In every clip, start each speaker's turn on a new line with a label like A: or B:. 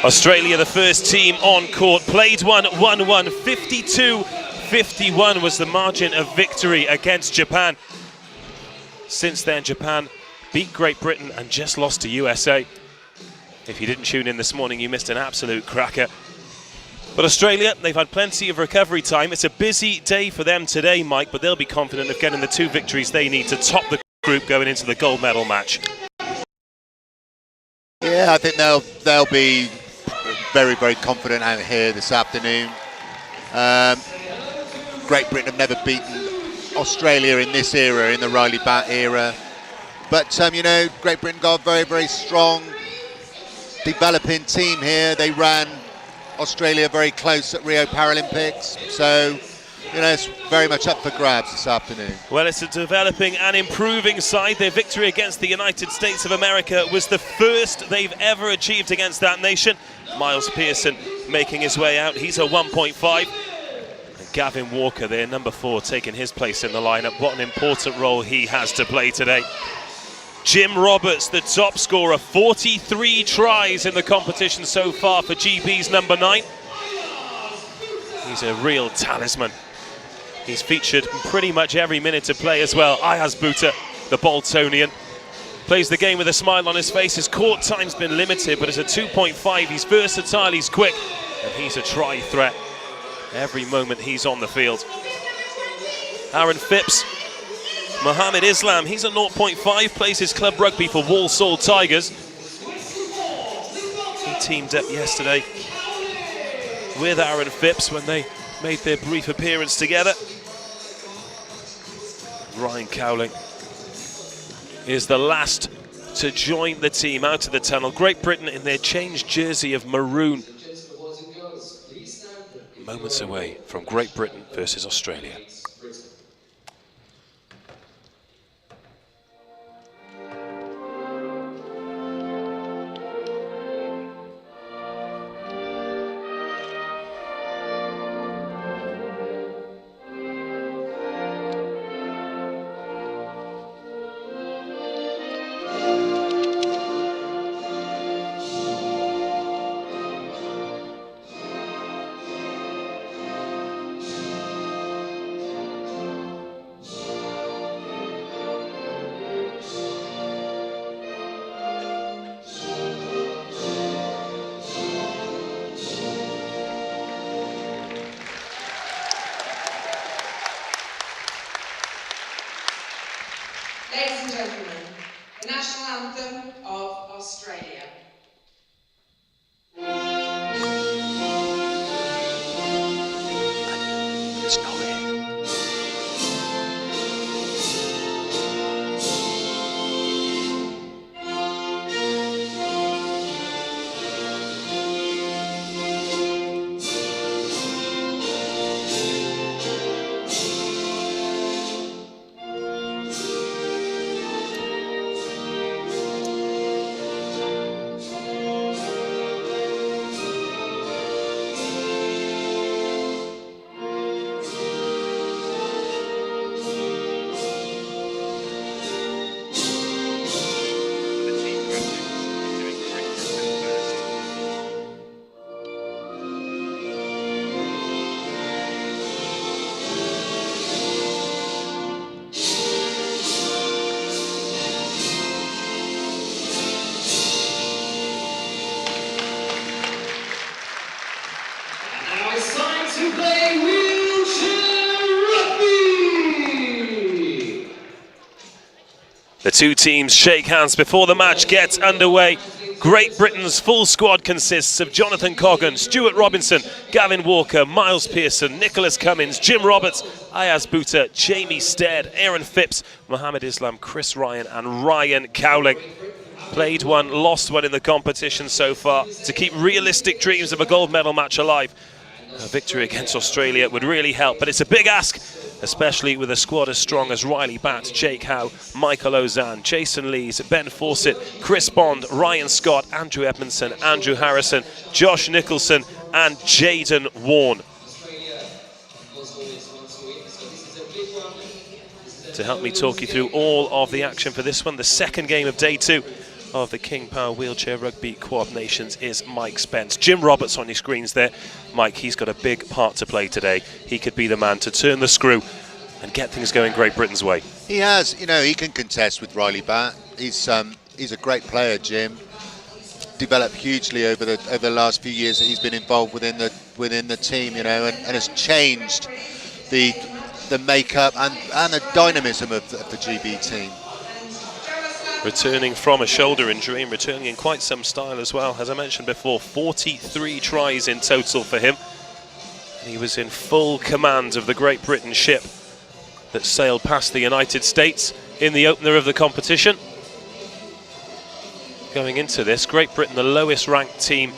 A: Australia, the first team on court, played one, won one. 52-51 was the margin of victory against Japan. Since then, Japan beat Great Britain and just lost to USA. If you didn't tune in this morning, you missed an absolute cracker. But Australia, they've had plenty of recovery time. It's a busy day for them today, Mike, but they'll be confident of getting the 2 victories they need to top the group going into the gold medal match.
B: Yeah, I think they'll be very, very confident out here this afternoon. Great Britain have never beaten Australia in this era, in the Riley Bat era. But, you know, Great Britain got a very, very strong developing team here. They ran Australia very close at Rio Paralympics. So, you know, it's very much up for grabs this afternoon.
A: Well, it's a developing and improving side. Their victory against the United States of America was the first they've ever achieved against that nation. Miles Pearson making his way out. He's a 1.5. And Gavin Walker, their number 4, taking his place in the lineup. What an important role he has to play today. Jim Roberts, the top scorer, 43 tries in the competition so far for GB's number 9. He's a real talisman. He's featured pretty much every minute to play as well. Ayaz Butta, the Boltonian, plays the game with a smile on his face. His court time's been limited, but as a 2.5, he's versatile, he's quick, and he's a try threat every moment he's on the field. Aaron Phipps, Mohammed Islam, he's a 0.5, plays his club rugby for Walsall Tigers. He teamed up yesterday with Aaron Phipps when they made their brief appearance together. Ryan Cowling is the last to join the team out of the tunnel. Great Britain in their changed jersey of maroon. Moments away from Great Britain versus Australia.
C: Ladies and gentlemen, the national anthem of Australia.
A: It's not here. The 2 teams shake hands before the match gets underway. Great Britain's full squad consists of Jonathan Coggan, Stuart Robinson, Gavin Walker, Miles Pearson, Nicholas Cummins, Jim Roberts, Ayaz Butta, Jamie Stead, Aaron Phipps, Mohammed Islam, Chris Ryan and Ryan Cowling. Played one, lost one in the competition so far to keep realistic dreams of a gold medal match alive. A victory against Australia would really help, but it's a big ask, especially with a squad as strong as Riley Bat, Jake Howe, Michael Ozan, Jason Lees, Ben Fawcett, Chris Bond, Ryan Scott, Andrew Edmondson, Andrew Harrison, Josh Nicholson and Jaden Warne. To help me talk you through all of the action for this one, the second game of day 2 of the King Power Wheelchair Rugby Quad Nations is Mike Spence. Jim Roberts on your screens there. Mike, he's got a big part to play today. He could be the man to turn the screw and get things going Great Britain's way.
B: He has, you know, he can contest with Riley Batt. He's a great player, Jim. Developed hugely over the last few years that he's been involved within the team, you know, and has changed the makeup and the dynamism of the GB team.
A: Returning from a shoulder injury and returning in quite some style as well. As I mentioned before, 43 tries in total for him. And he was in full command of the Great Britain ship that sailed past the United States in the opener of the competition. Going into this, Great Britain, the lowest ranked team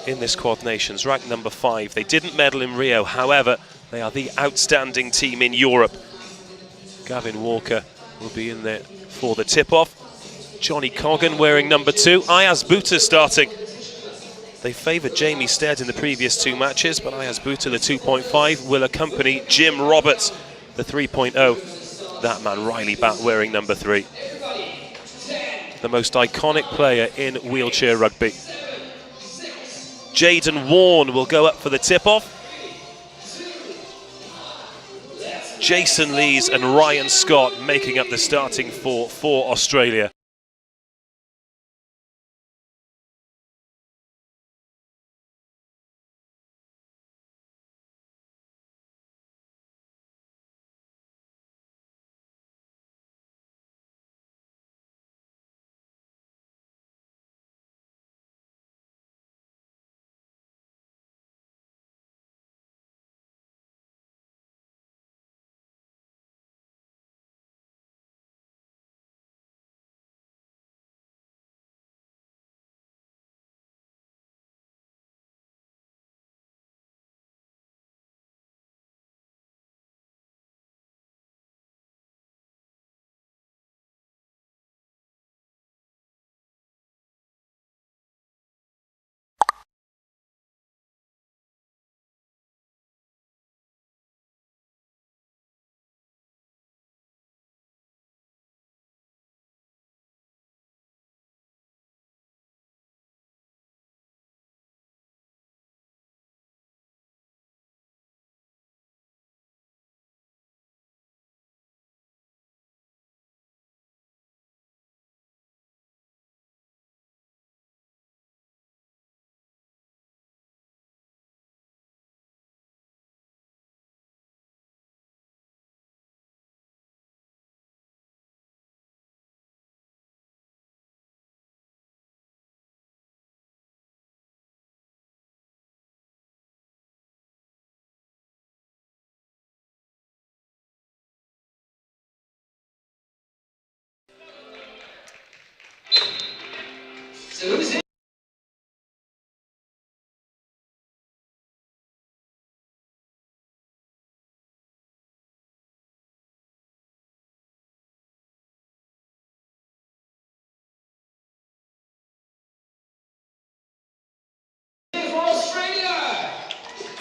A: in this Quad Nations, ranked number 5. They didn't medal in Rio, however, they are the outstanding team in Europe. Gavin Walker will be in there for the tip-off. Johnny Coggan wearing number 2. Ayaz Butta starting. They favoured Jamie Stead in the previous 2 matches, but Ayaz Butta, the 2.5, will accompany Jim Roberts, the 3.0. That man, Riley Batt, wearing number 3. The most iconic player in wheelchair rugby. Jaden Warne will go up for the tip-off. Jason Lees and Ryan Scott making up the starting four for Australia.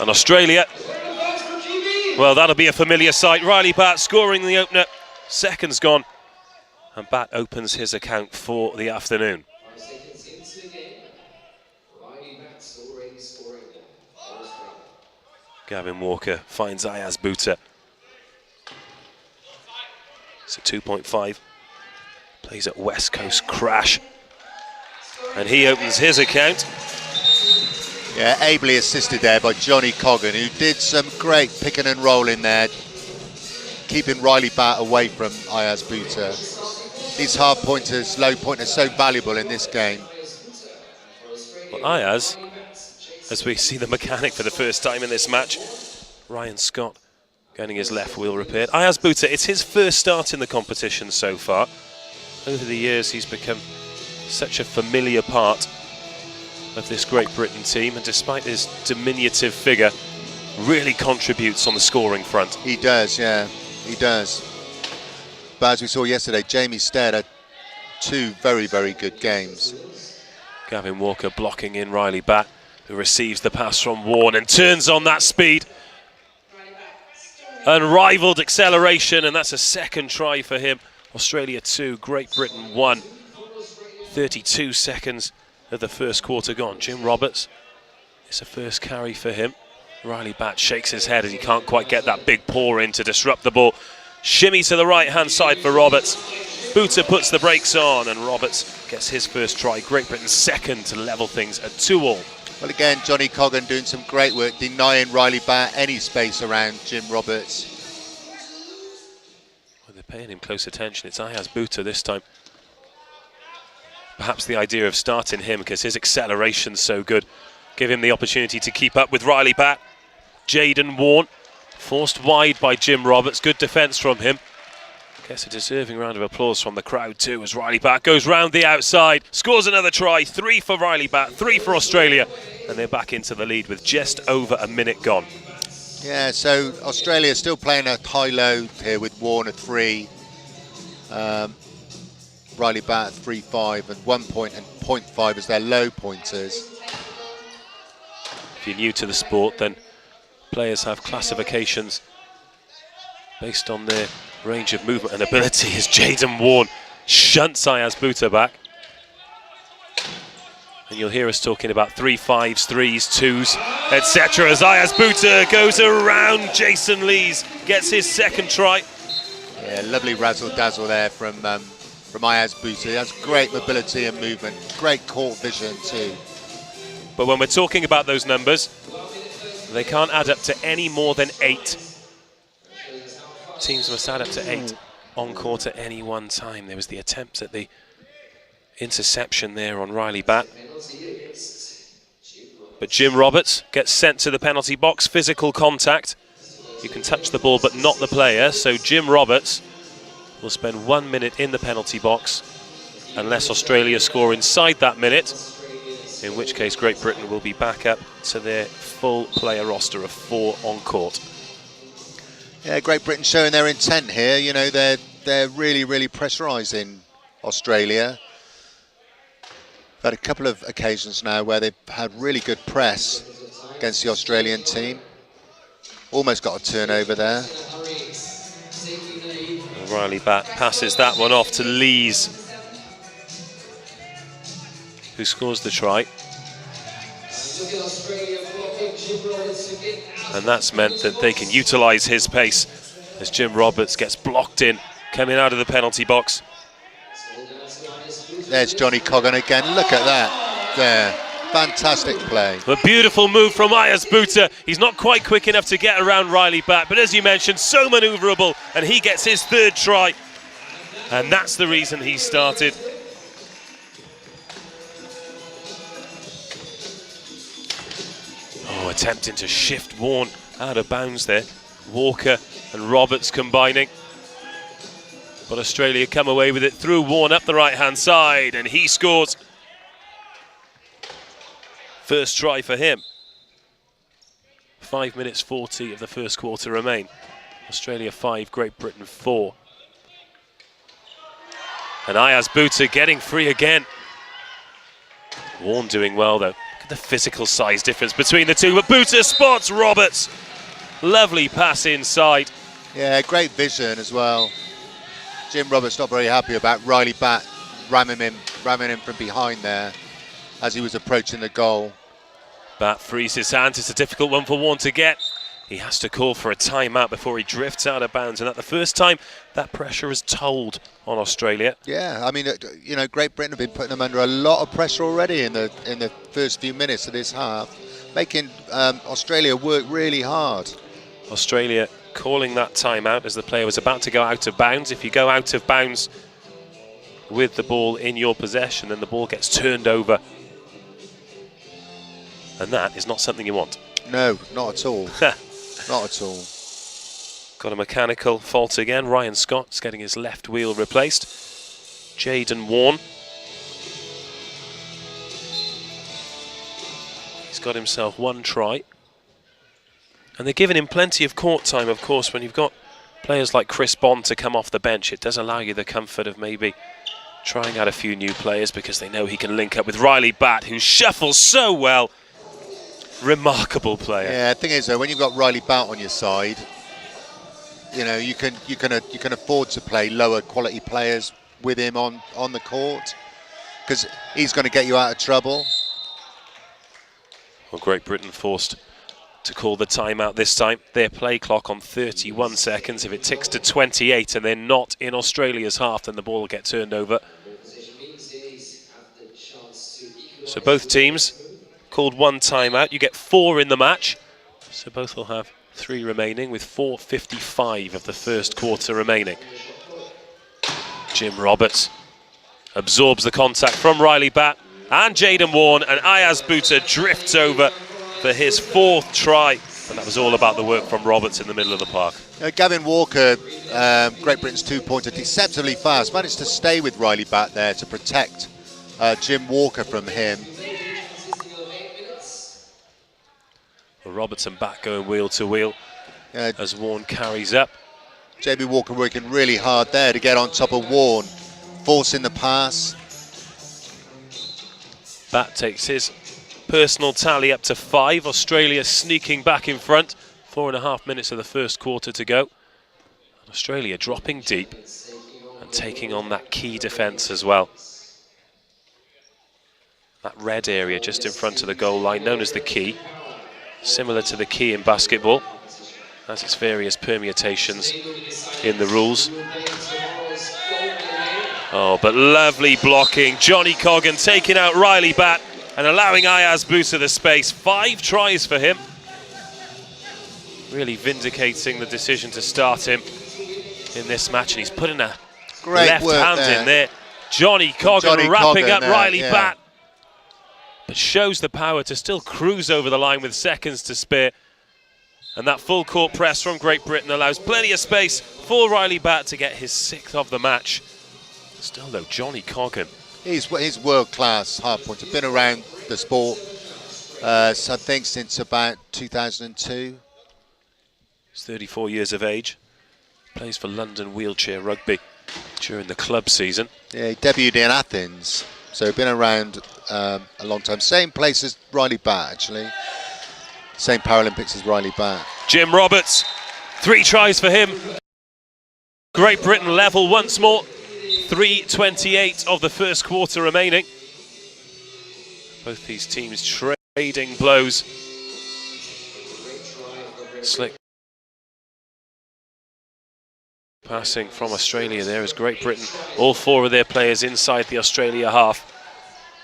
A: And Australia, well, that'll be a familiar sight. Riley Batt scoring the opener, seconds gone, and Batt opens his account for the afternoon. Gavin Walker finds Ayaz Butta. It's a 2.5. Plays at West Coast Crash. And he opens his account.
B: Yeah, ably assisted there by Johnny Coggan, who did some great picking and rolling there, keeping Riley Batt away from Ayaz Butta. These hard pointers, low pointers, so valuable in this game.
A: Well, Ayaz, as we see the mechanic for the first time in this match, Ryan Scott getting his left wheel repaired. Ayaz Butta, it's his first start in the competition so far. Over the years, he's become such a familiar part of this Great Britain team, and despite his diminutive figure, really contributes on the scoring front.
B: He does, yeah, he does. But as we saw yesterday, Jamie Stead had 2 very, very good games.
A: Gavin Walker blocking in Riley Batt, who receives the pass from Warne and turns on that speed. Unrivaled acceleration, and that's a second try for him. Australia 2, Great Britain 1. 32 seconds of the first quarter gone. Jim Roberts, it's a first carry for him. Riley Batt shakes his head as he can't quite get that big paw in to disrupt the ball. Shimmy to the right-hand side for Roberts. Buta puts the brakes on, and Roberts gets his first try. Great Britain's second to level things at 2-all.
B: Well, again, Johnny Coggan doing some great work, denying Riley Batt any space around Jim Roberts.
A: Well, they're paying him close attention. It's Ayaz Buta this time. Perhaps the idea of starting him because his acceleration's so good. Give him the opportunity to keep up with Riley Batt. Jaden Warne, forced wide by Jim Roberts. Good defence from him. Gets a deserving round of applause from the crowd too as Riley Batt goes round the outside, scores another try. 3 for Riley Batt, 3 for Australia, and they're back into the lead with just over a minute gone.
B: Yeah, so Australia still playing a high-low here with Warne at 3. Riley Batt at 3.5 and 1 point and 0.5 as their low pointers.
A: If you're new to the sport, then players have classifications based on their range of movement and ability as Jaden Warne shunts Ayaz Buta back. And you'll hear us talking about 3.5s, 3s, 2s, etc. as Ayaz Buta goes around Jason Lees, gets his second try.
B: Yeah, lovely razzle-dazzle there from Ayaz Buta. He has great mobility and movement, great court vision too.
A: But when we're talking about those numbers, they can't add up to any more than 8. Teams must add up to 8 on court at any one time. There was the attempt at the interception there on Riley Batt. But Jim Roberts gets sent to the penalty box, physical contact. You can touch the ball but not the player, so Jim Roberts will spend 1 minute in the penalty box unless Australia score inside that minute, in which case Great Britain will be back up to their full player roster of 4 on court.
B: Yeah, Great Britain showing their intent here. You know, they're really pressurising Australia. We've had a couple of occasions now where they've had really good press against the Australian team. Almost got a turnover there.
A: Riley Batt passes that one off to Lees, who scores the try. And that's meant that they can utilise his pace as Jim Roberts gets blocked in, coming out of the penalty box.
B: There's Johnny Coggan again. Look at that there. Fantastic play.
A: A beautiful move from Ayaz Buta. He's not quite quick enough to get around Riley Batt, but as you mentioned, so manoeuvrable, and he gets his 3rd try. And that's the reason he started. Oh, attempting to shift Warne out of bounds there. Walker and Roberts combining. But Australia come away with it through Warne up the right-hand side, and he scores. First try for him. 5 minutes 40 of the first quarter remain. Australia 5, Great Britain 4. And Ayaz Buta getting free again. Warne doing well though. Look at the physical size difference between the two. But Buta spots Roberts. Lovely pass inside.
B: Yeah, great vision as well. Jim Roberts not very happy about Riley Batt ramming him from behind there as he was approaching the goal.
A: Batt frees his hand. It's a difficult one for Warne to get. He has to call for a timeout before he drifts out of bounds, and at the first time that pressure has told on Australia.
B: Yeah, I mean, you know, Great Britain have been putting them under a lot of pressure already in the first few minutes of this half, making Australia work really hard.
A: Australia calling that timeout as the player was about to go out of bounds. If you go out of bounds with the ball in your possession, then the ball gets turned over. And that is not something you want.
B: No, not at all. Not at all.
A: Got a mechanical fault again. Ryan Scott's getting his left wheel replaced. Jaden Warne. He's got himself 1 try. And they're giving him plenty of court time, of course. When you've got players like Chris Bond to come off the bench, it does allow you the comfort of maybe trying out a few new players because they know he can link up with Riley Batt, who shuffles so well. Remarkable player.
B: Yeah, the thing is though, when you've got Riley Batt on your side, you know, you can afford to play lower quality players with him on the court. because he's going to get you out of trouble.
A: Well, Great Britain forced to call the timeout this time. Their play clock on 31 seconds. If it ticks to 28 and they're not in Australia's half, then the ball will get turned over. So both teams called one timeout. You get 4 in the match. So both will have 3 remaining with 4:55 of the first quarter remaining. Jim Roberts absorbs the contact from Riley Batt and Jaden Warne, and Ayaz Butta drifts over for his 4th try. And that was all about the work from Roberts in the middle of the park.
B: Gavin Walker, Great Britain's 2-pointer, deceptively fast, managed to stay with Riley Batt there to protect Jim Walker from him.
A: Well, Roberts and Batt going wheel to wheel as Warne carries up.
B: JB Walker working really hard there to get on top of Warne, forcing the pass.
A: Batt takes his personal tally up to 5. Australia sneaking back in front. 4.5 minutes of the first quarter to go. And Australia dropping deep and taking on that key defence as well. That red area just in front of the goal line, known as the key. Similar to the key in basketball, has its various permutations in the rules. Oh, but lovely blocking. Johnny Coggan taking out Riley Batt and allowing Ayaz Butta the space. 5 tries for him. Really vindicating the decision to start him in this match. And he's putting a
B: Great
A: left hand
B: there
A: in there. Johnny Coggan wrapping up Riley Batt. But shows the power to still cruise over the line with seconds to spare. And that full court press from Great Britain allows plenty of space for Riley Batt to get his 6th of the match. Still though, Johnny Coggan.
B: He's world-class hard pointer, been around the sport, so I think since about 2002.
A: He's 34 years of age, plays for London Wheelchair Rugby during the club season.
B: Yeah, he debuted in Athens, so been around a long time. Same place as Riley Batt, actually. Same Paralympics as Riley Batt.
A: Jim Roberts, 3 tries for him. Great Britain level once more. 3:28 of the first quarter remaining. Both these teams trading blows. Slick passing from Australia there as Great Britain, all 4 of their players inside the Australia half.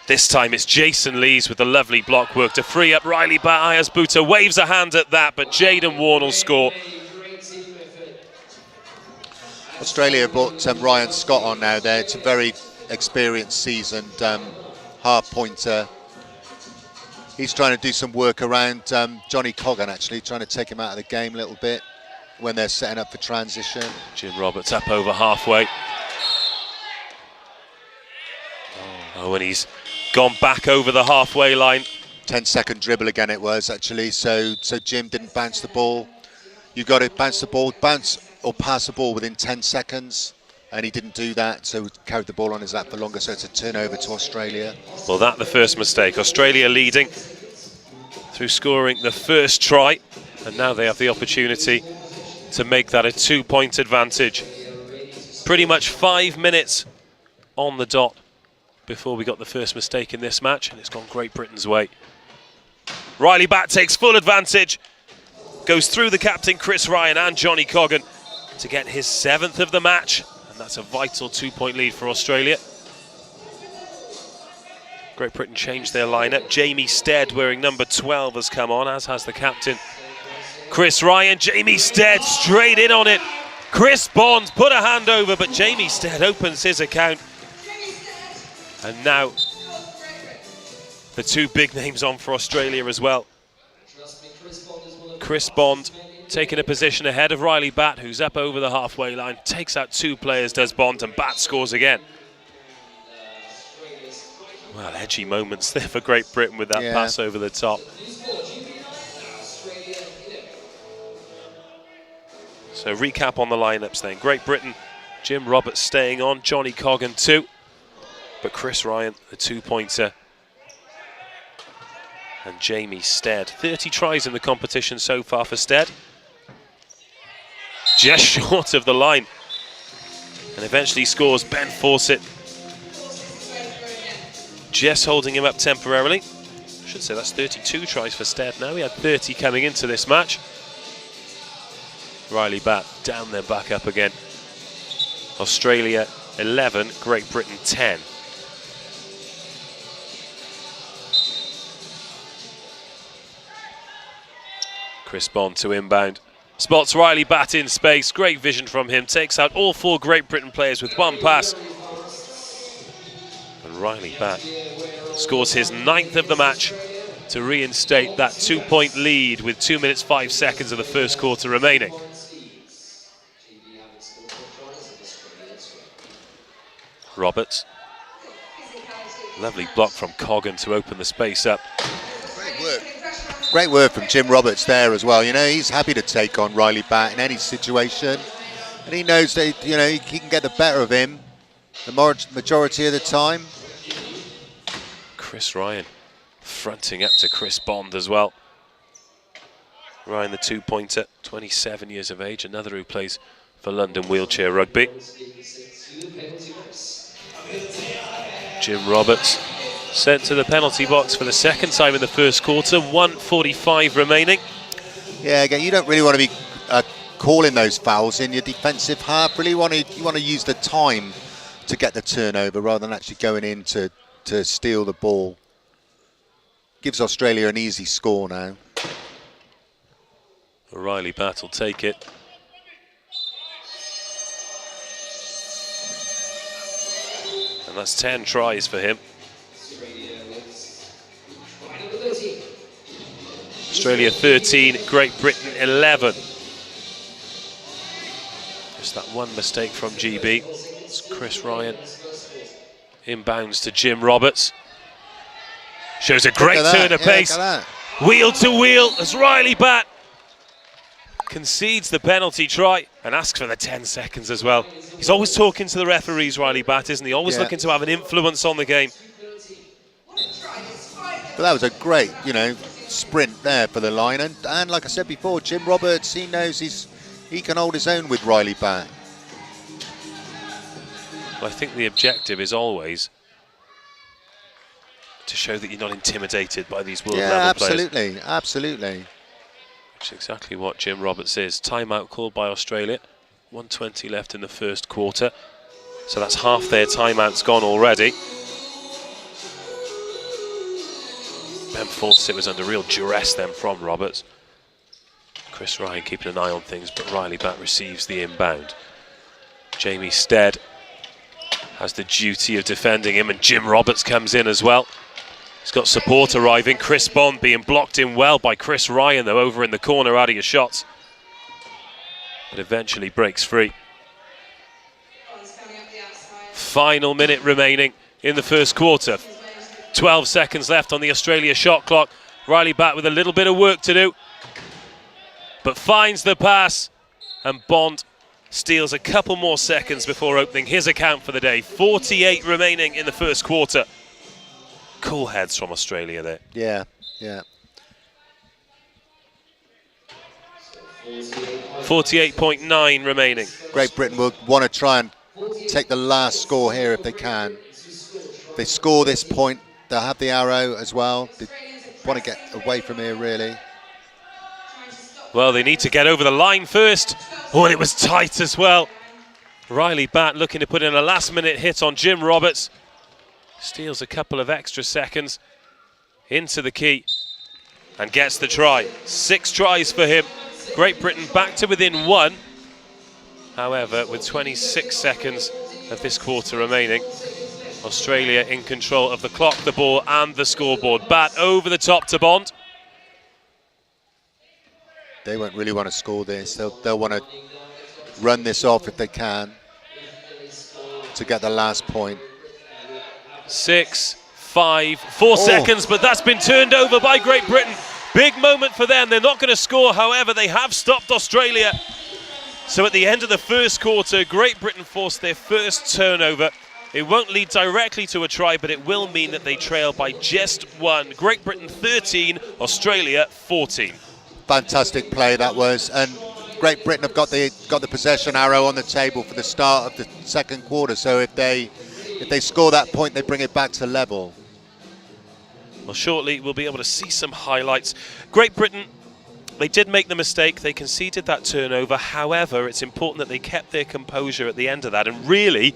A: This time it's Jason Lees with the lovely block work to free up Riley Batt. Ayaz Butta waves a hand at that, but Jaden Warne will score.
B: Australia brought Ryan Scott on now there. It's a very experienced, seasoned half pointer. He's trying to do some work around Johnny Coggan, actually, trying to take him out of the game a little bit when they're setting up for transition.
A: Jim Roberts up over halfway. Oh, and he's gone back over the halfway line.
B: 10-second dribble again it was, actually, so Jim didn't bounce the ball. You got to bounce the ball, bounce or pass the ball within 10 seconds, and he didn't do that, so he carried the ball on his lap for longer, so it's a turnover to Australia.
A: Well, that's the first mistake. Australia leading through scoring the first try, and now they have the opportunity to make that a 2-point advantage. Pretty much 5 minutes on the dot before we got the first mistake in this match, and it's gone Great Britain's way. Riley Batt takes full advantage, goes through the captain Chris Ryan and Johnny Coggan to get his 7th of the match, and that's a vital 2-point lead for Australia. Great Britain changed their lineup. Jamie Stead, wearing number 12, has come on, as has the captain Chris Ryan. Jamie Stead straight in on it. Chris Bond put a hand over, but Jamie Stead opens his account. And now the 2 big names on for Australia as well. Chris Bond taking a position ahead of Riley Batt, who's up over the halfway line, takes out 2 players, does Bond, and Batt scores again. Well, edgy moments there for Great Britain with that pass over the top. So recap on the lineups then. Great Britain, Jim Roberts staying on, Johnny Coggan 2, but Chris Ryan, the 2-pointer, and Jamie Stead. 30 tries in the competition so far for Stead. Just short of the line. And eventually scores Ben Fawcett. just holding him up temporarily. I should say that's 32 tries for Stead now. He had 30 coming into this match. Riley Batt down then back up again. Australia 11, Great Britain 10. Chris Bond to inbound. Spots Riley Batt in space. Great vision from him. Takes out all 4 Great Britain players with one pass. And Riley Batt scores his 9th of the match to reinstate that 2-point lead with 2 minutes 5 seconds of the first quarter remaining. Roberts. Lovely block from Coggan to open the space up.
B: Great work. Great work from Jim Roberts there as well. You know, he's happy to take on Riley Batt in any situation. And he knows that, you know, he can get the better of him the majority of the time.
A: Chris Ryan fronting up to Chris Bond as well. Ryan, the 2-pointer, 27 years of age, another who plays for London Wheelchair Rugby. Jim Roberts sent to the penalty box for the second time in the first quarter. 1:45 remaining.
B: Yeah, again, you don't really want to be calling those fouls in your defensive half. Really you want to use the time to get the turnover rather than actually going in to steal the ball. Gives Australia an easy score now.
A: Riley Batt will take it. And that's 10 tries for him. Australia 13, Great Britain 11. Just that one mistake from GB. It's Chris Ryan. Inbounds to Jim Roberts. Shows a great turn of pace. Wheel to wheel as Riley Batt concedes the penalty try and asks for the 10 seconds as well. He's always talking to the referees, Riley Batt, isn't he? Always looking to have an influence on the game.
B: But that was a great, you know, sprint there for the line. And like I said before, Jim Roberts, he knows he can hold his own with Riley Batt.
A: Well, I think the objective is always to show that you're not intimidated by these world-level players.
B: Absolutely, absolutely.
A: Which is exactly what Jim Roberts is. Timeout called by Australia. 1:20 left in the first quarter. So that's half their timeouts gone already. Ben Fawcett was under real duress then from Roberts. Chris Ryan keeping an eye on things, but Riley Batt receives the inbound. Jamie Stead has the duty of defending him, and Jim Roberts comes in as well. He's got support arriving. Chris Bond being blocked in well by Chris Ryan, though, over in the corner out of your shots. But eventually breaks free. Final minute remaining in the first quarter. 12 seconds left on the Australia shot clock. Riley Batt with a little bit of work to do, but finds the pass, and Bond steals a couple more seconds before opening his account for the day. 48 remaining in the first quarter. Cool heads from Australia there.
B: Yeah, yeah.
A: 48.9 remaining.
B: Great Britain will want to try and take the last score here if they can. If they score this point, they'll have the arrow as well. They want to get away from here, really.
A: Well, they need to get over the line first. Oh, and it was tight as well. Riley Batt looking to put in a last-minute hit on Jim Roberts. Steals a couple of extra seconds into the key and gets the try. 6 tries for him. Great Britain back to within 1. However, with 26 seconds of this quarter remaining, Australia in control of the clock, the ball and the scoreboard. Batt over the top to Bond.
B: They won't really want to score this. They'll want to run this off if they can to get the last point.
A: 6, 5, 4 seconds, but that's been turned over by Great Britain. Big moment for them. They're not going to score, however, they have stopped Australia. So at the end of the first quarter, Great Britain forced their first turnover. It won't lead directly to a try, but it will mean that they trail by just 1. Great Britain 13, Australia 14.
B: Fantastic play that was, and Great Britain have got the possession arrow on the table for the start of the second quarter. So if they score that point, they bring it back to level.
A: Well, shortly we'll be able to see some highlights. Great Britain, they did make the mistake, they conceded that turnover. However, it's important that they kept their composure at the end of that, and really,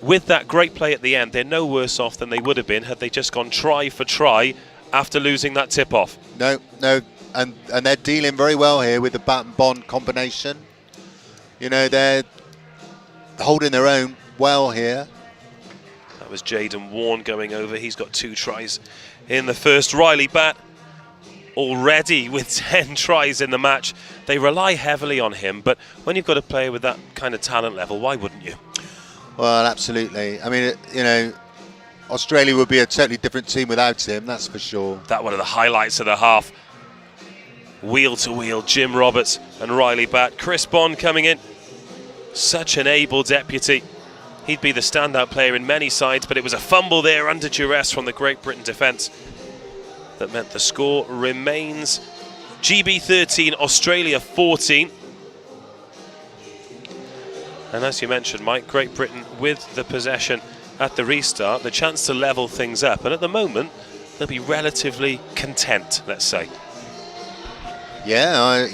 A: with that great play at the end, they're no worse off than they would have been had they just gone try for try after losing that tip-off.
B: No, and they're dealing very well here with the bat and bond combination. You know, they're holding their own well here.
A: That was Jaden Warne going over. He's got 2 tries in the first. Riley Batt already with 10 tries in the match. They rely heavily on him, but when you've got a player with that kind of talent level, why wouldn't you?
B: Well, absolutely. I mean, you know, Australia would be a totally different team without him, that's for sure.
A: That one of the highlights of the half. Wheel to wheel, Jim Roberts and Riley Batt. Chris Bond coming in. Such an able deputy. He'd be the standout player in many sides, but it was a fumble there under duress from the Great Britain defence that meant the score remains GB 13, Australia 14. And as you mentioned, Mike, Great Britain with the possession at the restart, the chance to level things up. And at the moment, they'll be relatively content, let's say.
B: Yeah,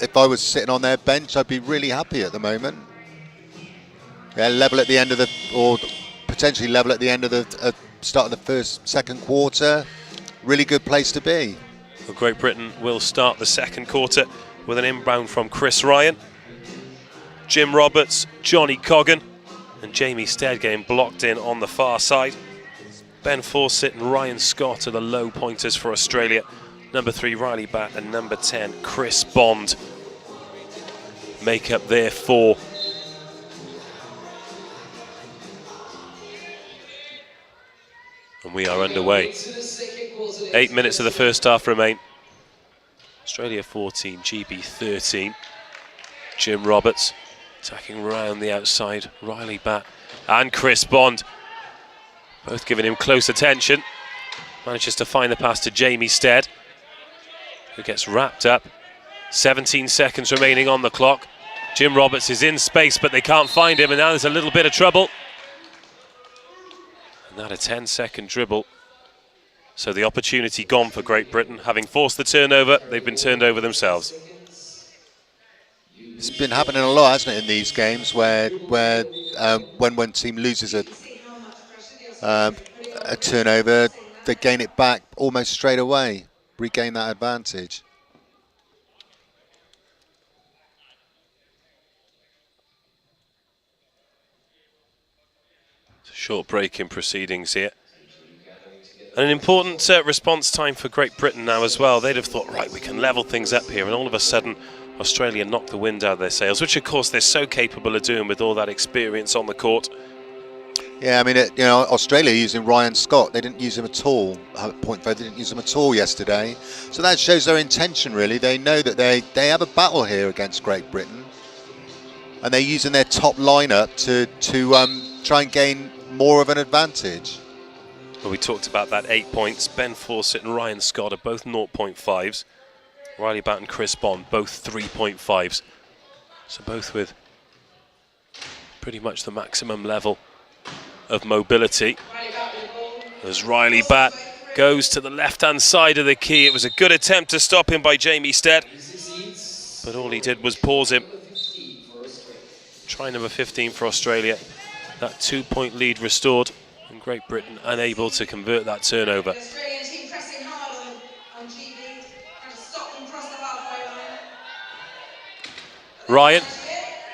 B: if I was sitting on their bench, I'd be really happy at the moment. Yeah, level at the end of or potentially level at the end of the start of the second quarter. Really good place to be.
A: Well, Great Britain will start the second quarter with an inbound from Chris Ryan, Jim Roberts, Johnny Coggan, and Jamie Stead getting blocked in on the far side. Ben Fawcett and Ryan Scott are the low pointers for Australia. Number 3, Riley Batt, and number 10, Chris Bond, make up their 4. And we are underway. 8 minutes of the first half remain. Australia 14, GB 13. Jim Roberts attacking round the outside. Riley Batt and Chris Bond, both giving him close attention. Manages to find the pass to Jamie Stead, who gets wrapped up. 17 seconds remaining on the clock. Jim Roberts is in space, but they can't find him, and now there's a little bit of trouble. And that a 10-second dribble. So the opportunity gone for Great Britain. Having forced the turnover, they've been turned over themselves.
B: It's been happening a lot, hasn't it, in these games, where when one team loses a turnover, they gain it back almost straight away, regain that advantage.
A: It's a short break in proceedings here. And an important response time for Great Britain now as well. They'd have thought, right, we can level things up here, and all of a sudden Australia knocked the wind out of their sails, which of course they're so capable of doing with all that experience on the court.
B: Yeah, I mean, Australia using Ryan Scott. They didn't use him at all. Point forward, they didn't use him at all yesterday. So that shows their intention, really. They know that they have a battle here against Great Britain, and they're using their top lineup to try and gain more of an advantage.
A: Well, we talked about that 8 points. Ben Fawcett and Ryan Scott are both 0.5s. Riley Batt and Chris Bond, both 3.5s. So both with pretty much the maximum level of mobility. As Riley Batt goes to the left-hand side of the key. It was a good attempt to stop him by Jamie Stead, but all he did was pause him. Try number 15 for Australia. That 2-point lead restored, and Great Britain unable to convert that turnover. Ryan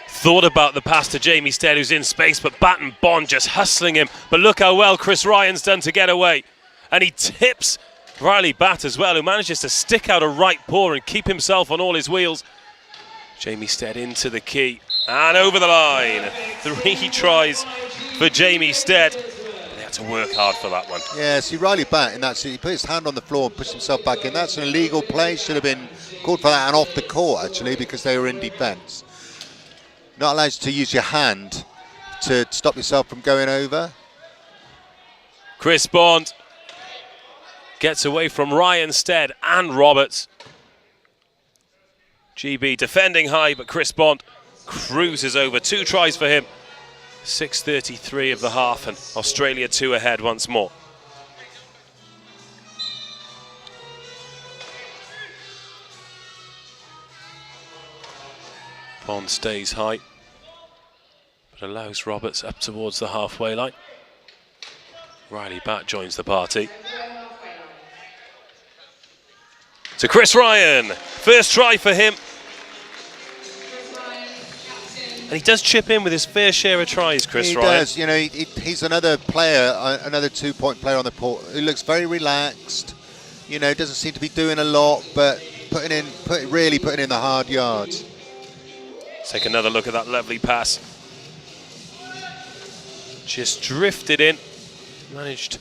A: thought about the pass to Jamie Stead, who's in space, but Batt and Bond just hustling him. But look how well Chris Ryan's done to get away. And he tips Riley Batt as well, who manages to stick out a right paw and keep himself on all his wheels. Jamie Stead into the key and over the line. 3 tries for Jamie Stead. They had to work hard for that one.
B: Yeah, see, Riley Batt in that, he put his hand on the floor and pushed himself back in. That's an illegal play. Should have been called for that and off the court, actually, because they were in defence. Not allowed to use your hand to stop yourself from going over.
A: Chris Bond gets away from Ryan Stead and Roberts. GB defending high, but Chris Bond cruises over. 2 tries for him. 6:33 of the half, and Australia 2 ahead once more. Bond stays high, but allows Roberts up towards the halfway line. Riley Batt joins the party. To Chris Ryan, first try for him. And he does chip in with his fair share of tries, Chris Ryan.
B: He does, you know, he's another player, another 2-point player on the court who looks very relaxed. You know, doesn't seem to be doing a lot, but really putting in the hard yards.
A: Let's take another look at that lovely pass. Just drifted in, managed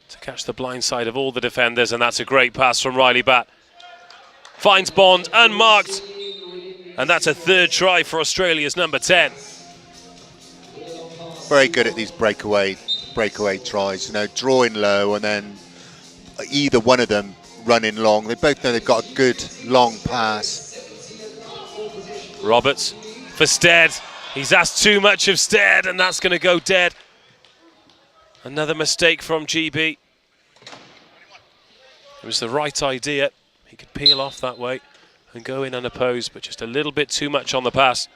A: to catch the blind side of all the defenders, and that's a great pass from Riley Batt. Finds Bond, unmarked, and that's a third try for Australia's number 10.
B: Very good at these breakaway tries, you know, drawing low and then either one of them running long. They both know they've got a good long pass.
A: Roberts for Stead. He's asked too much of Stead, and that's going to go dead. Another mistake from GB. It was the right idea. He could peel off that way and go in unopposed, but just a little bit too much on the pass.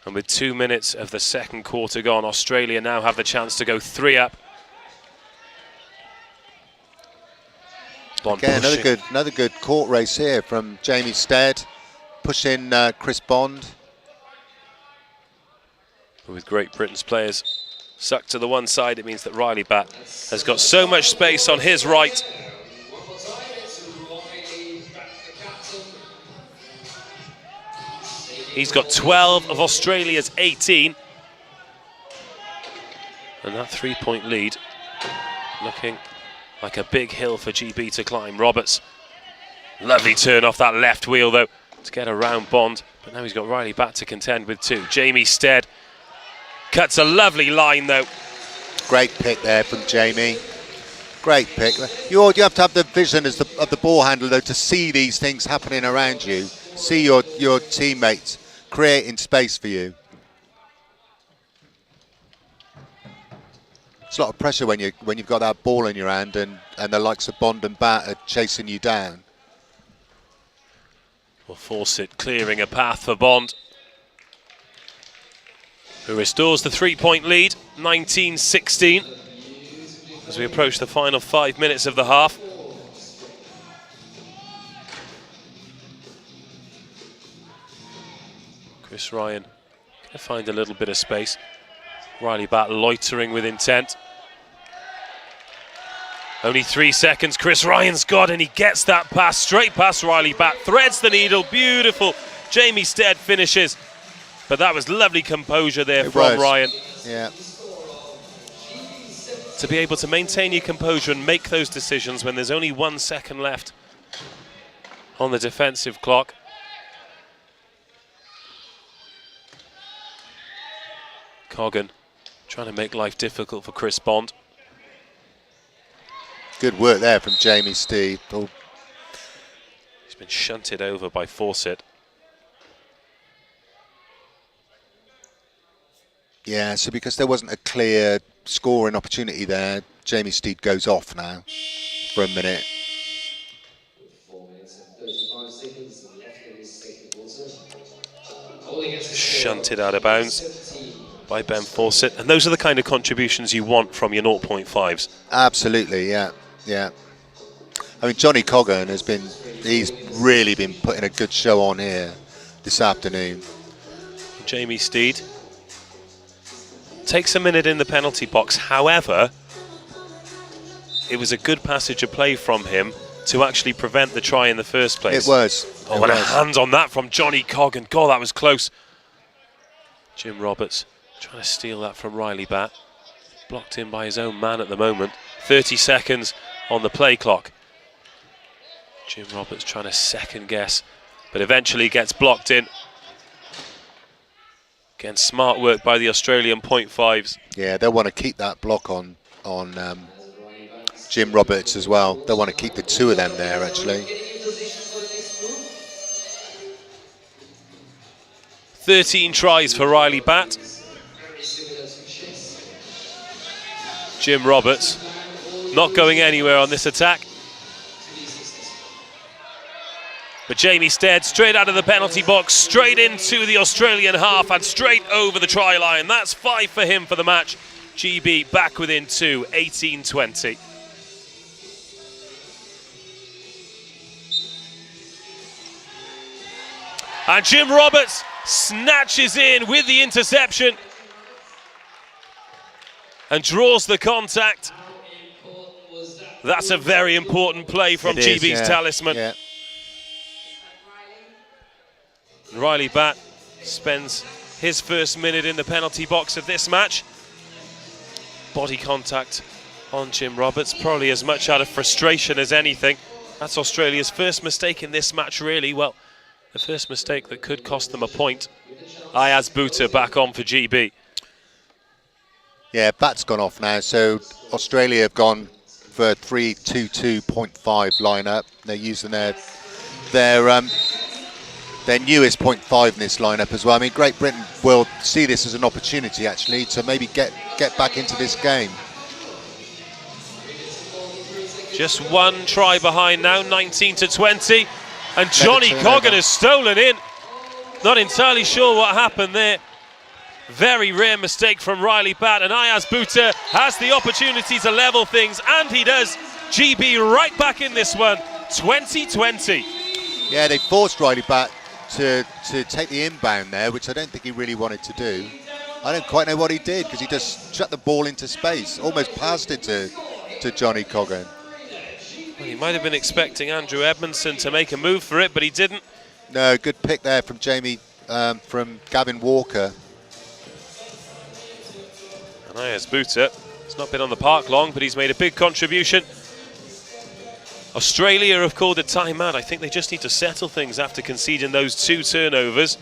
A: And with 2 minutes of the second quarter gone, Australia now have the chance to go 3 up. Bond
B: Again,
A: pushing.
B: another good court race here from Jamie Stead, pushing Chris Bond.
A: With Great Britain's players sucked to the one side, it means that Riley Batt has got so much space on his right. He's got 12 of Australia's 18. And that 3-point lead looking like a big hill for GB to climb. Roberts, lovely turn off that left wheel though to get around Bond. But now he's got Riley Batt to contend with too. Jamie Stead cuts a lovely line though.
B: Great pick there from Jamie. Great pick. You have to have the vision of the ball handler though to see these things happening around you. See your teammates creating space for you. It's a lot of pressure when you've got that ball in your hand and the likes of Bond and Batt are chasing you down.
A: Well, Fawcett clearing a path for Bond, who restores the 3-point lead, 19-16, as we approach the final 5 minutes of the half. Chris Ryan going to find a little bit of space. Riley Batt loitering with intent. Only 3 seconds, Chris Ryan's got, and he gets that pass straight past Riley Batt, threads the needle, beautiful. Jamie Stead finishes, but that was lovely composure there from Ryan.
B: Yeah.
A: To be able to maintain your composure and make those decisions when there's only 1 second left on the defensive clock. Coggan trying to make life difficult for Chris Bond.
B: Good work there from Jamie Stead. Oh.
A: He's been shunted over by Fawcett.
B: Yeah, so because there wasn't a clear scoring opportunity there, Jamie Stead goes off now for a minute.
D: 4 minutes and 35 seconds left in this second quarter.
A: Shunted out of bounds by Ben Fawcett, and those are the kind of contributions you want from your 0.5s.
B: Absolutely, yeah. I mean, Johnny Coggan he's really been putting a good show on here this afternoon.
A: Jamie Stead takes a minute in the penalty box. However, it was a good passage of play from him to actually prevent the try in the first place.
B: It was.
A: Oh, and a hand on that from Johnny Coggan. God, that was close. Jim Roberts trying to steal that from Riley Batt. Blocked in by his own man at the moment. 30 seconds on the play clock. Jim Roberts trying to second guess, but eventually gets blocked in. Again, smart work by the Australian 0.5s.
B: Yeah, they'll want to keep that block on Jim Roberts as well. They'll want to keep the 2 of them there, actually.
A: 13 tries for Riley Batt. Jim Roberts not going anywhere on this attack. But Jamie Stead, straight out of the penalty box, straight into the Australian half and straight over the try line. That's 5 for him for the match. GB back within 2, 18-20. And Jim Roberts snatches in with the interception and draws the contact. That's a very important play from GB's talisman.
B: Yeah.
A: Riley Batt spends his first minute in the penalty box of this match. Body contact on Jim Roberts, probably as much out of frustration as anything. That's Australia's first mistake in this match, really. Well, the first mistake that could cost them a point. Ayaz Bhutta back on for GB.
B: Yeah, Batt's gone off now, so Australia have gone for 3-2-2.5 lineup. They're using their newest 0.5 in this lineup as well. I mean, Great Britain will see this as an opportunity actually to maybe get back into this game.
A: Just one try behind now, 19-20, and Johnny Coggan has stolen in. Not entirely sure what happened there. Very rare mistake from Riley Batt, and Ayaz Bhutta has the opportunity to level things, and he does. GB right back in this one, 20-20.
B: Yeah, they forced Riley Batt to take the inbound there, which I don't think he really wanted to do. I don't quite know what he did, because he just shut the ball into space, almost passed it to Johnny Coggan.
A: Well, he might have been expecting Andrew Edmondson to make a move for it, but he didn't.
B: No, good pick there from from Gavin Walker.
A: And Ayaz Bhutta, he's not been on the park long, but he's made a big contribution. Australia have called a timeout. I think they just need to settle things after conceding those 2 turnovers.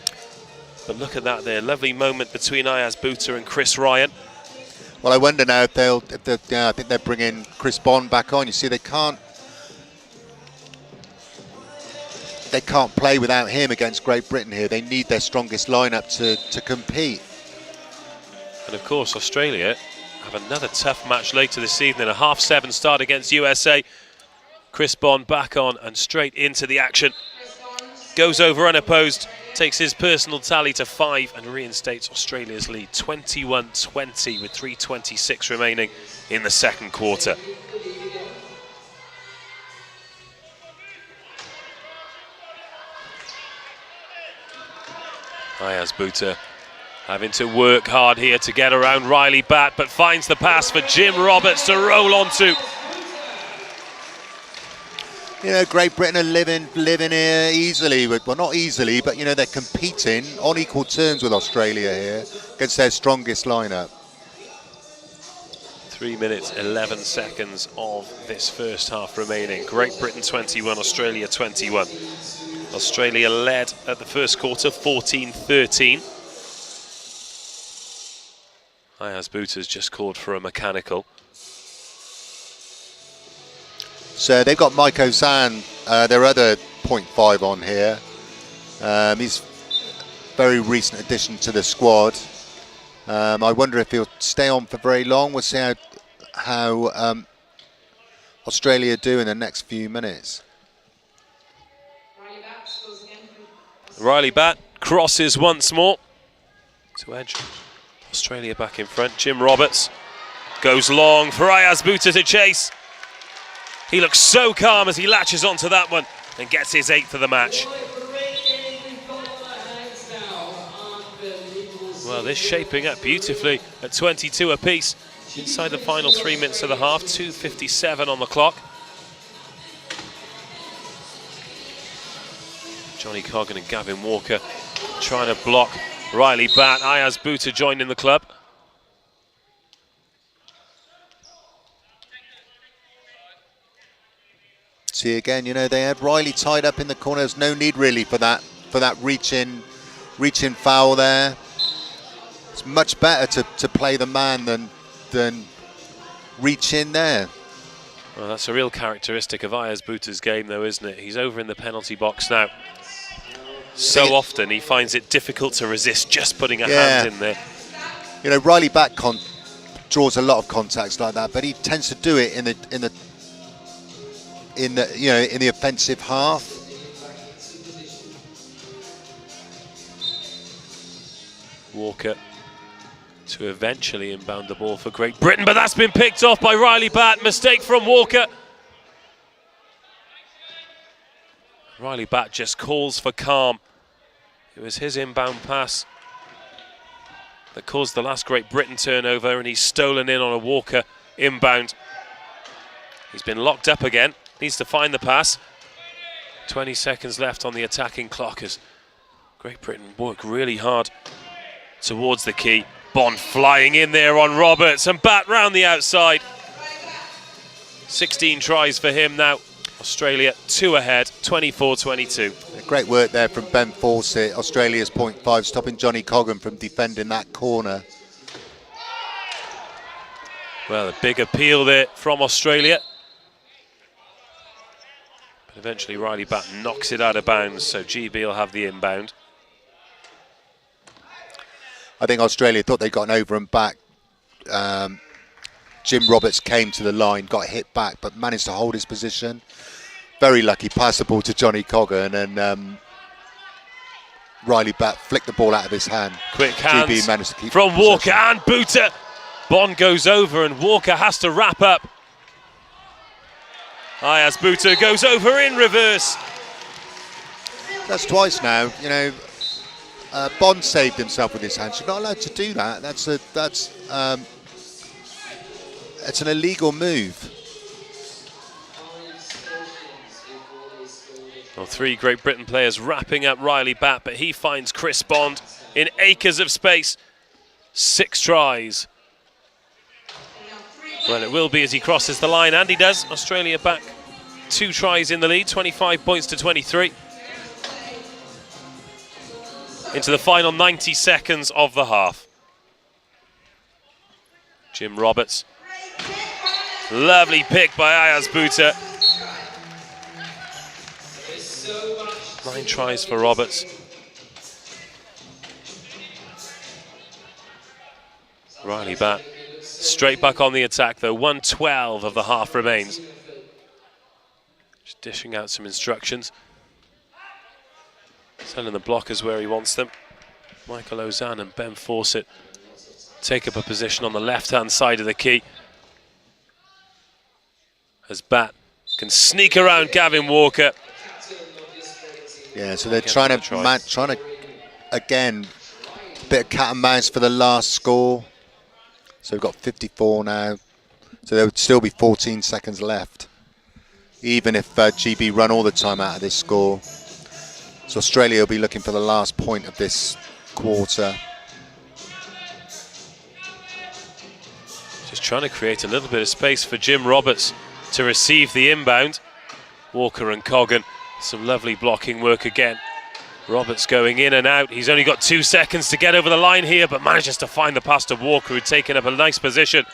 A: But look at that there, lovely moment between Ayaz Bhutta and Chris Ryan.
B: Well, I wonder now if I think they're bringing Chris Bond back on. You see, they can't play without him against Great Britain here. They need their strongest lineup to compete.
A: And of course, Australia have another tough match later this evening, a 7:30 start against USA. Chris Bond back on and straight into the action. Goes over unopposed, takes his personal tally to 5 and reinstates Australia's lead 21-20 with 3:26 remaining in the second quarter. Ayaz Bhutta having to work hard here to get around Riley Batt, but finds the pass for Jim Roberts to roll onto.
B: You know, Great Britain are living here easily. Well, not easily, but, you know, they're competing on equal terms with Australia here against their strongest lineup.
A: 3 minutes, 11 seconds of this first half remaining. Great Britain 21, Australia 21. Australia led at the first quarter, 14-13. Ayaz Bhutta's just called for a mechanical.
B: So they've got Mike Ozan, their other 0.5 on here. He's a very recent addition to the squad. I wonder if he'll stay on for very long. We'll see how Australia do in the next few minutes.
A: Riley Batt crosses once more to edge. Australia back in front. Jim Roberts goes long for Ayaz Bhutta to chase. He looks so calm as he latches onto that one and gets his 8th of the match. Well, this shaping up beautifully at 22 apiece. Inside the final 3 minutes of the half, 2:57 on the clock. Johnny Coggan and Gavin Walker trying to block Riley Batt. Ayaz Bhutta joined in the club.
B: See again, you know, they had Riley tied up in the corner. There's no need really for that reach-in foul there. It's much better to play the man than reach in there.
A: Well, that's a real characteristic of Ayaz Bhutta's game, though, isn't it? He's over in the penalty box now. So often he finds it difficult to resist just putting a hand in there.
B: You know, Riley Batt draws a lot of contacts like that, but he tends to do it in the offensive half.
A: to eventually inbound the ball for Great Britain, but that's been picked off by Riley Batt. Mistake from Walker. Riley Batt just calls for calm. It was his inbound pass that caused the last Great Britain turnover, and he's stolen in on a Walker inbound. He's been locked up again, needs to find the pass. 20 seconds left on the attacking clock as Great Britain work really hard towards the key. Bond flying in there on Roberts, and Batt round the outside. 16 tries for him now. Australia 2 ahead, 24-22.
B: Great work there from Ben Fawcett, Australia's .5, stopping Johnny Coggan from defending that corner.
A: Well, a big appeal there from Australia. But eventually Riley Batt knocks it out of bounds, so GB will have the inbound.
B: I think Australia thought they got an over and back. Jim Roberts came to the line, got hit back, but managed to hold his position. Very lucky, pass the ball to Johnny Coggan, and Riley Batt flicked the ball out of his hand.
A: Quick hands
B: GB managed to keep
A: from
B: possession.
A: Walker and Booter. Bond goes over and Walker has to wrap up. Ayaz Booter goes over in reverse.
B: That's twice now, you know. Bond saved himself with his hands. You're not allowed to do that. It's an illegal move.
A: Well, 3 Great Britain players wrapping up Riley Batt, but he finds Chris Bond in acres of space. 6 tries. Well, it will be as he crosses the line, and he does. Australia back 2 tries in the lead, 25 points to 23. Into the final 90 seconds of the half. Jim Roberts. Lovely pick by Ayaz Booter. 9 tries for Roberts. Riley Batt straight back on the attack though. 1:12 of the half remains. Just dishing out some instructions. Sending the blockers where he wants them. Michael Ozan and Ben Fawcett take up a position on the left-hand side of the key. As Batt can sneak around Gavin Walker.
B: Yeah, so they're trying to again, a bit of cat and mouse for the last score. So we've got 54 now. So there would still be 14 seconds left, even if GB run all the time out of this score. So Australia will be looking for the last point of this quarter.
A: Just trying to create a little bit of space for Jim Roberts to receive the inbound. Walker and Coggan, some lovely blocking work again. Roberts going in and out. He's only got 2 seconds to get over the line here, but manages to find the pass to Walker, who'd taken up a nice position.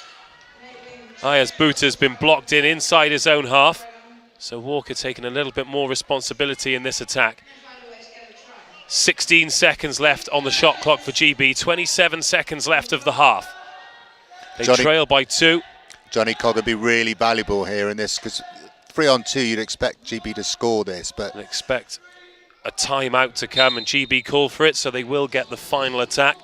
A: Ayaz Booter's been blocked in inside his own half. So Walker taking a little bit more responsibility in this attack. 16 seconds left on the shot clock for GB. 27 seconds left of the half. They trail by 2.
B: Johnny Coggan would be really valuable here in this, because 3-on-2 you'd expect GB to score this, but
A: expect a timeout to come, and GB call for it, so they will get the final attack.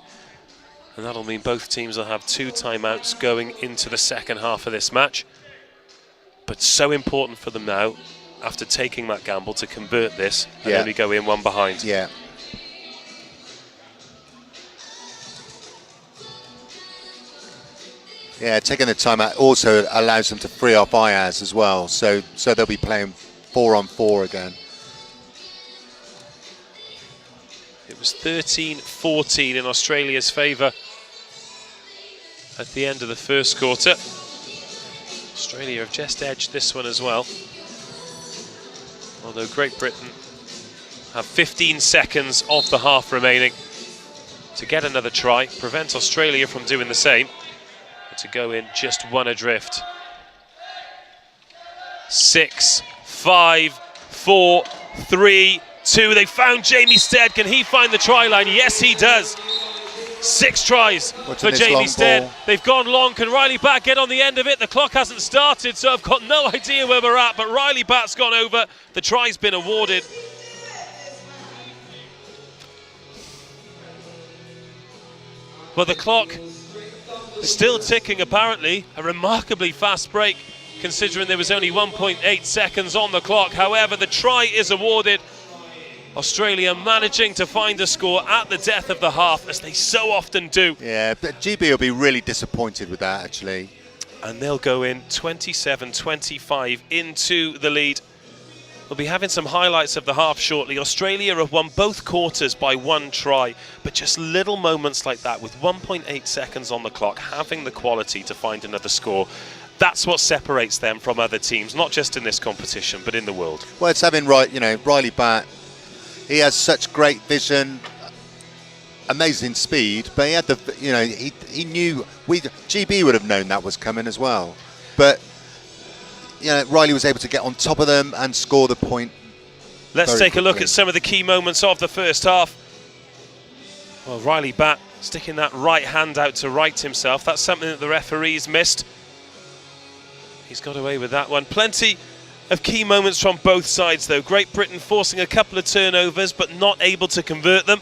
A: And that'll mean both teams will have 2 timeouts going into the second half of this match. But so important for them now, after taking that gamble, to convert this and only go in 1 behind.
B: Yeah. Yeah, taking the timeout also allows them to free up Ayaz as well. So they'll be playing 4-on-4 again.
A: It was 13-14 in Australia's favour at the end of the first quarter. Australia have just edged this one as well. Although Great Britain have 15 seconds of the half remaining to get another try, prevent Australia from doing the same, and to go in just 1 adrift. 6, 5, 4, 3, 2. They found Jamie Stead. Can he find the try line? Yes, he does. 6 tries for Jamie Stead. They've gone long. Can Riley Batt get on the end of it? The clock hasn't started, so I've got no idea where we're at, but Riley Batt's gone over. The try's been awarded. But the clock Still ticking, apparently. A remarkably fast break, considering there was only 1.8 seconds on the clock. However, the try is awarded. Australia managing to find a score at the death of the half, as they so often do.
B: Yeah, but GB will be really disappointed with that, actually.
A: And they'll go in 27-25 into the lead. We'll be having some highlights of the half shortly. Australia have won both quarters by 1 try, but just little moments like that, with 1.8 seconds on the clock, having the quality to find another score. That's what separates them from other teams, not just in this competition, but in the world.
B: Well, it's having Riley Batt. He has such great vision, amazing speed, but he had he knew GB would have known that was coming as well. But Riley was able to get on top of them and score the point.
A: Let's take a look at some of the key moments of the first half. Well, Riley Batt sticking that right hand out to right himself. That's something that the referees missed. He's got away with that one. Plenty of key moments from both sides, though. Great Britain forcing a couple of turnovers, but not able to convert them.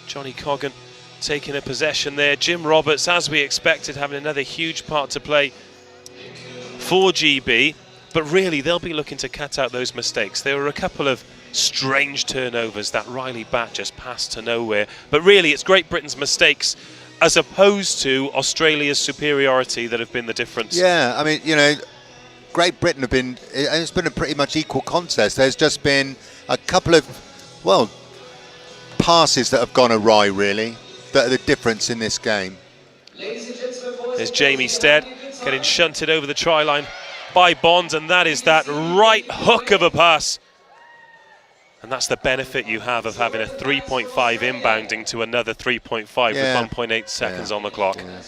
A: Johnny Coggan taking a possession there. Jim Roberts, as we expected, having another huge part to play for GB. But really, they'll be looking to cut out those mistakes. There were a couple of strange turnovers that Riley Batt just passed to nowhere. But really, it's Great Britain's mistakes as opposed to Australia's superiority that have been the difference.
B: Yeah, I mean, Great Britain it's been a pretty much equal contest. There's just been a couple of, passes that have gone awry, really, that are the difference in this game.
A: There's Jamie Stead getting shunted over the try line by Bond, and that is that right hook of a pass. And that's the benefit you have of having a 3.5 inbounding to another 3.5 with 1.8 seconds on the clock.
B: Yeah.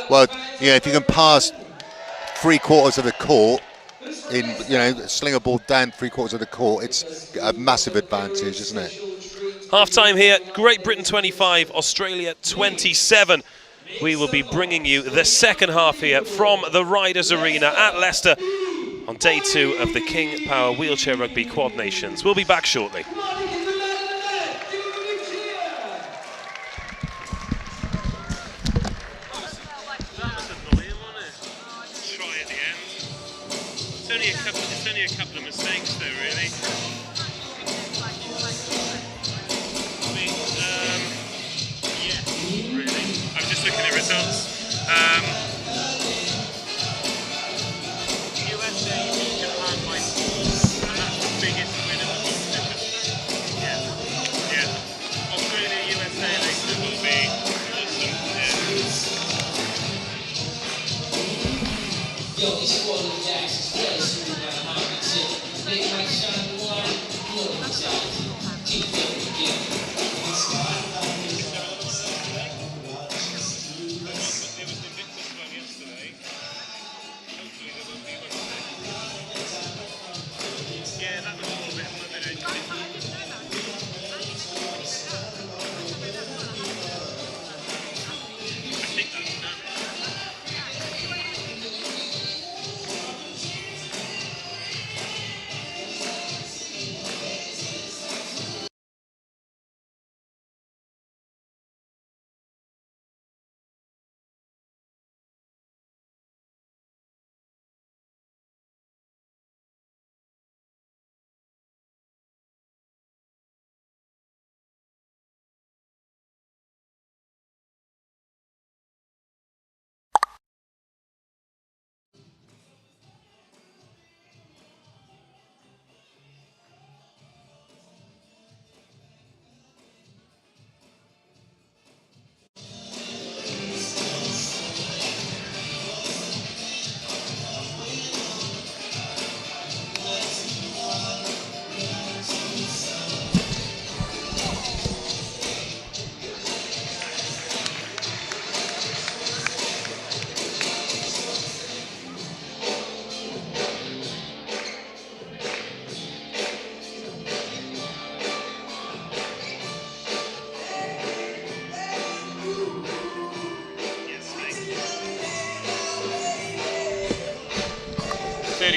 B: Well, if you can pass 3/4 of the court, sling a ball down 3/4 of the court, it's a massive advantage, isn't it?
A: Half time here, Great Britain 25, Australia 27. We will be bringing you the second half here from the Riders Arena at Leicester on day 2 of the King Power Wheelchair Rugby Quad Nations. We'll be back shortly. It's only a couple of mistakes though, really. Yeah, really. I was just looking at results. USA beat Japan by 4, and that's the biggest win in the competition. Yeah. Australia, USA, they still will be awesome.
E: Yo, it's Gordon Jackson, place through my Harvard City. They might shine the light, look inside. Keep them together.
A: There was the Victor's one yesterday. Hopefully there will be one today. Yeah, that was a little bit limited. I think that's done.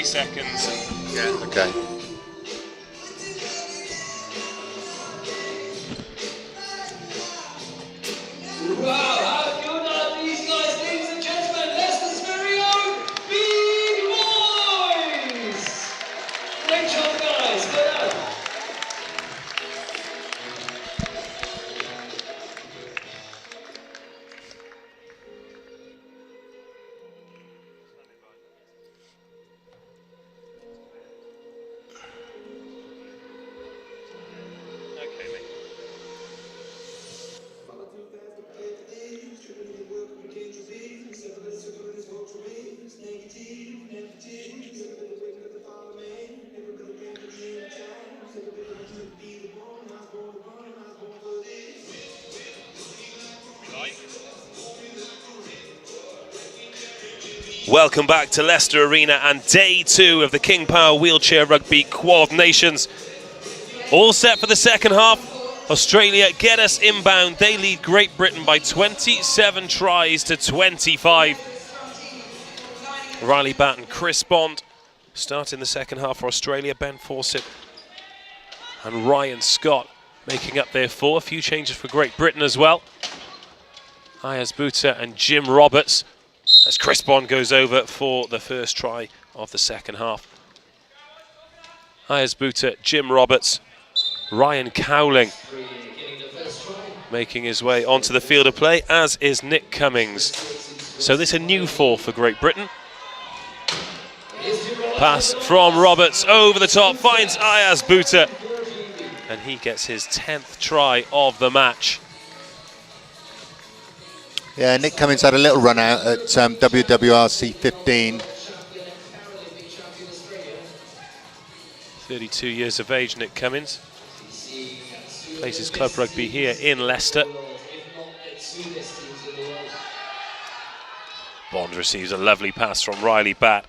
A: Seconds.
B: Yeah, okay.
E: Wow, how good are these guys, ladies and
A: Welcome back to Leicester Arena and day 2 of the King Power Wheelchair Rugby Quad Nations. All set for the second half. Australia get us inbound. They lead Great Britain by 27 tries to 25. Riley Batt and Chris Bond start in the second half for Australia. Ben Fawcett and Ryan Scott making up their 4. A few changes for Great Britain as well. Ayaz Butta and Jim Roberts as Chris Bond goes over for the first try of the second half. Ayaz Butta, Jim Roberts, Ryan Cowling making his way onto the field of play, as is Nick Cummings. So this is a new 4 for Great Britain. Pass from Roberts over the top, finds Ayaz Butta, and he gets his 10th try of the match.
B: Yeah, Nick Cummings had a little run out at WWRC 15.
A: 32 years of age, Nick Cummings. Plays his club rugby here in Leicester. Bond receives a lovely pass from Riley Batt.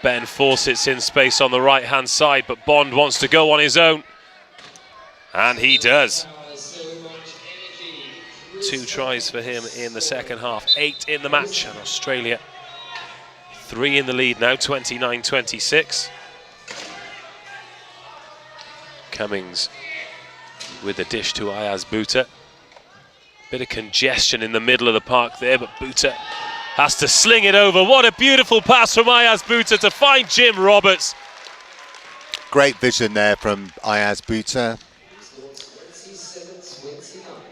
A: Ben Fawcett's in space on the right-hand side, but Bond wants to go on his own. And he does. 2 tries for him in the second half, 8 in the match, and Australia 3 in the lead now, 29-26. Cummings with a dish to Ayaz Butta. Bit of congestion in the middle of the park there, but Butta has to sling it over. What a beautiful pass from Ayaz Butta to find Jim Roberts.
B: Great vision there from Ayaz Butta.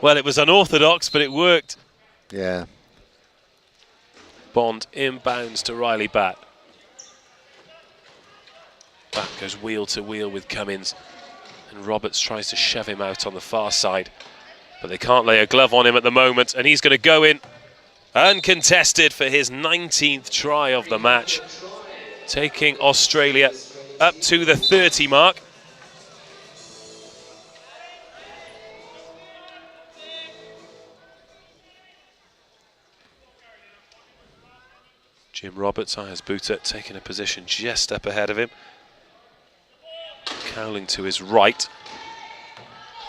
A: Well, it was unorthodox, but it worked.
B: Yeah.
A: Bond inbounds to Riley Batt. Batt goes wheel to wheel with Cummings, and Roberts tries to shove him out on the far side, but they can't lay a glove on him at the moment, and he's going to go in uncontested for his 19th try of the match, taking Australia up to the 30 mark. Jim Roberts, Ayaz Butta taking a position just up ahead of him. Cowling to his right.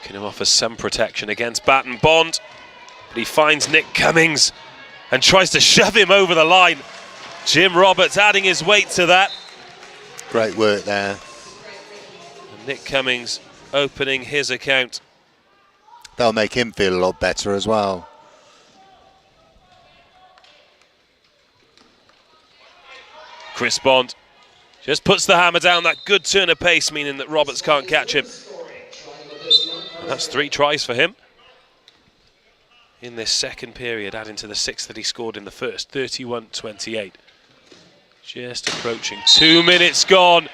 A: Can offer some protection against Batt and Bond. But he finds Nick Cummings and tries to shove him over the line. Jim Roberts adding his weight to that.
B: Great work there.
A: And Nick Cummings opening his account.
B: That'll make him feel a lot better as well.
A: Chris Bond just puts the hammer down, that good turn of pace, meaning that Roberts can't catch him. And that's 3 tries for him in this second period, adding to the 6 that he scored in the first, 31-28. Just approaching 2 minutes gone.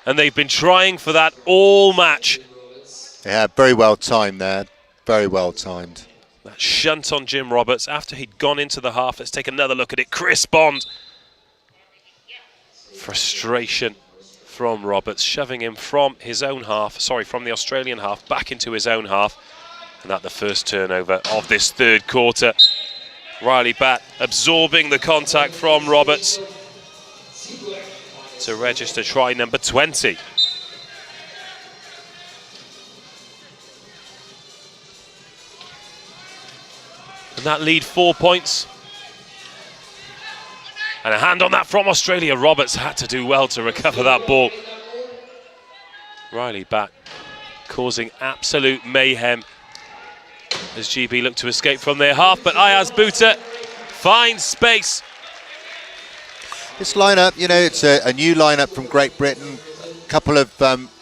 A: And they've been trying for that all match.
B: Yeah, very well timed there, very well timed.
A: That shunt on Jim Roberts after he'd gone into the half. Let's take another look at it. Chris Bond. Frustration from Roberts, shoving him from his own half, from the Australian half back into his own half. And that the first turnover of this third quarter. Riley Batt absorbing the contact from Roberts to register try number 20. And that lead 4 points. And a hand on that from Australia. Roberts had to do well to recover that ball. Riley Batt causing absolute mayhem as GB look to escape from their half, but Ayaz Butta finds space.
B: This lineup, you know, it's a new lineup from Great Britain. A couple of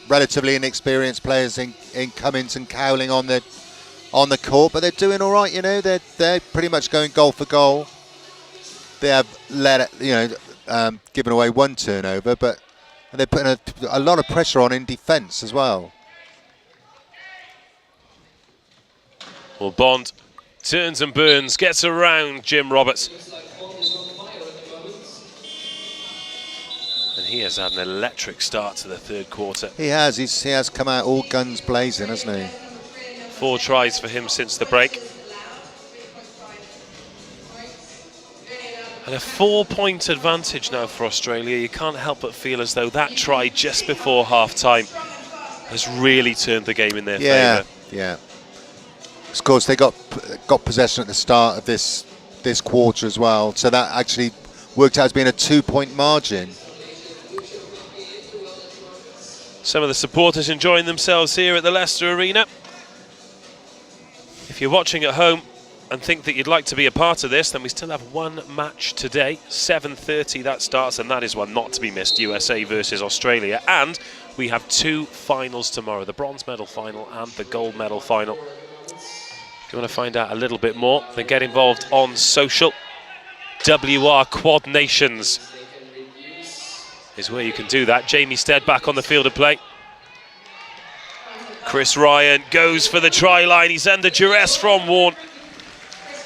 B: relatively inexperienced players in Cummings and Cowling on the court, but they're doing all right. You know, they're pretty much going goal for goal. They have given away 1 turnover, but they're putting a lot of pressure on in defence as well.
A: Well, Bond turns and burns, gets around Jim Roberts. And he has had an electric start to the third quarter.
B: He has. He has come out all guns blazing, hasn't he?
A: 4 tries for him since the break. And a 4-point advantage now for Australia. You can't help but feel as though that try just before half-time has really turned the game in their favour.
B: Yeah. Of course, they got possession at the start of this quarter as well, so that actually worked out as being a 2-point margin.
A: Some of the supporters enjoying themselves here at the Leicester Arena. If you're watching at home and think that you'd like to be a part of this, then we still have one match today. 7:30 that starts, and that is one not to be missed, USA versus Australia. And we have 2 finals tomorrow, the bronze medal final and the gold medal final. If you want to find out a little bit more, then get involved on social. WR Quad Nations is where you can do that. Jamie Stead back on the field of play. Chris Ryan goes for the try line. He's under duress from Warne,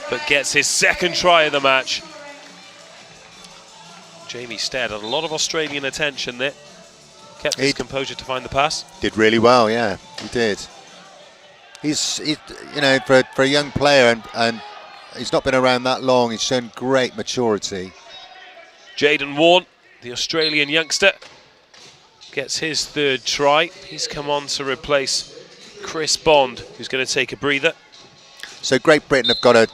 A: but gets his 2nd try of the match. Jamie Stead had a lot of Australian attention there. Kept his composure to find the pass.
B: Did really well, yeah, he did. He's you know, for a young player, and he's not been around that long, he's shown great maturity.
A: Jaden Warne, the Australian youngster, gets his 3rd try. He's come on to replace Chris Bond, who's going to take a breather.
B: So Great Britain have got to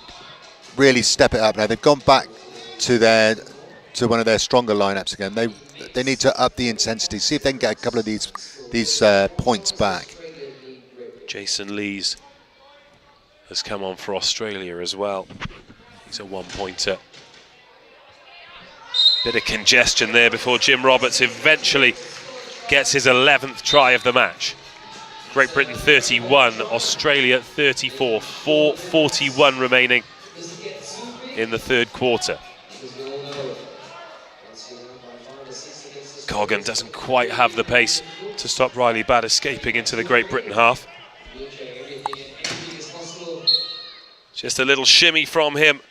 B: really step it up now. They've gone back to one of their stronger lineups again. They need to up the intensity, see if they can get a couple of these points back.
A: Jason Lees has come on for Australia as well. He's a 1-pointer. Bit of congestion there before Jim Roberts eventually gets his 11th try of the match. Great Britain 31, Australia 34, 4:41 remaining in the 3rd quarter. Coggan doesn't quite have the pace to stop Riley Batt escaping into the Great Britain half. Just a little shimmy from him,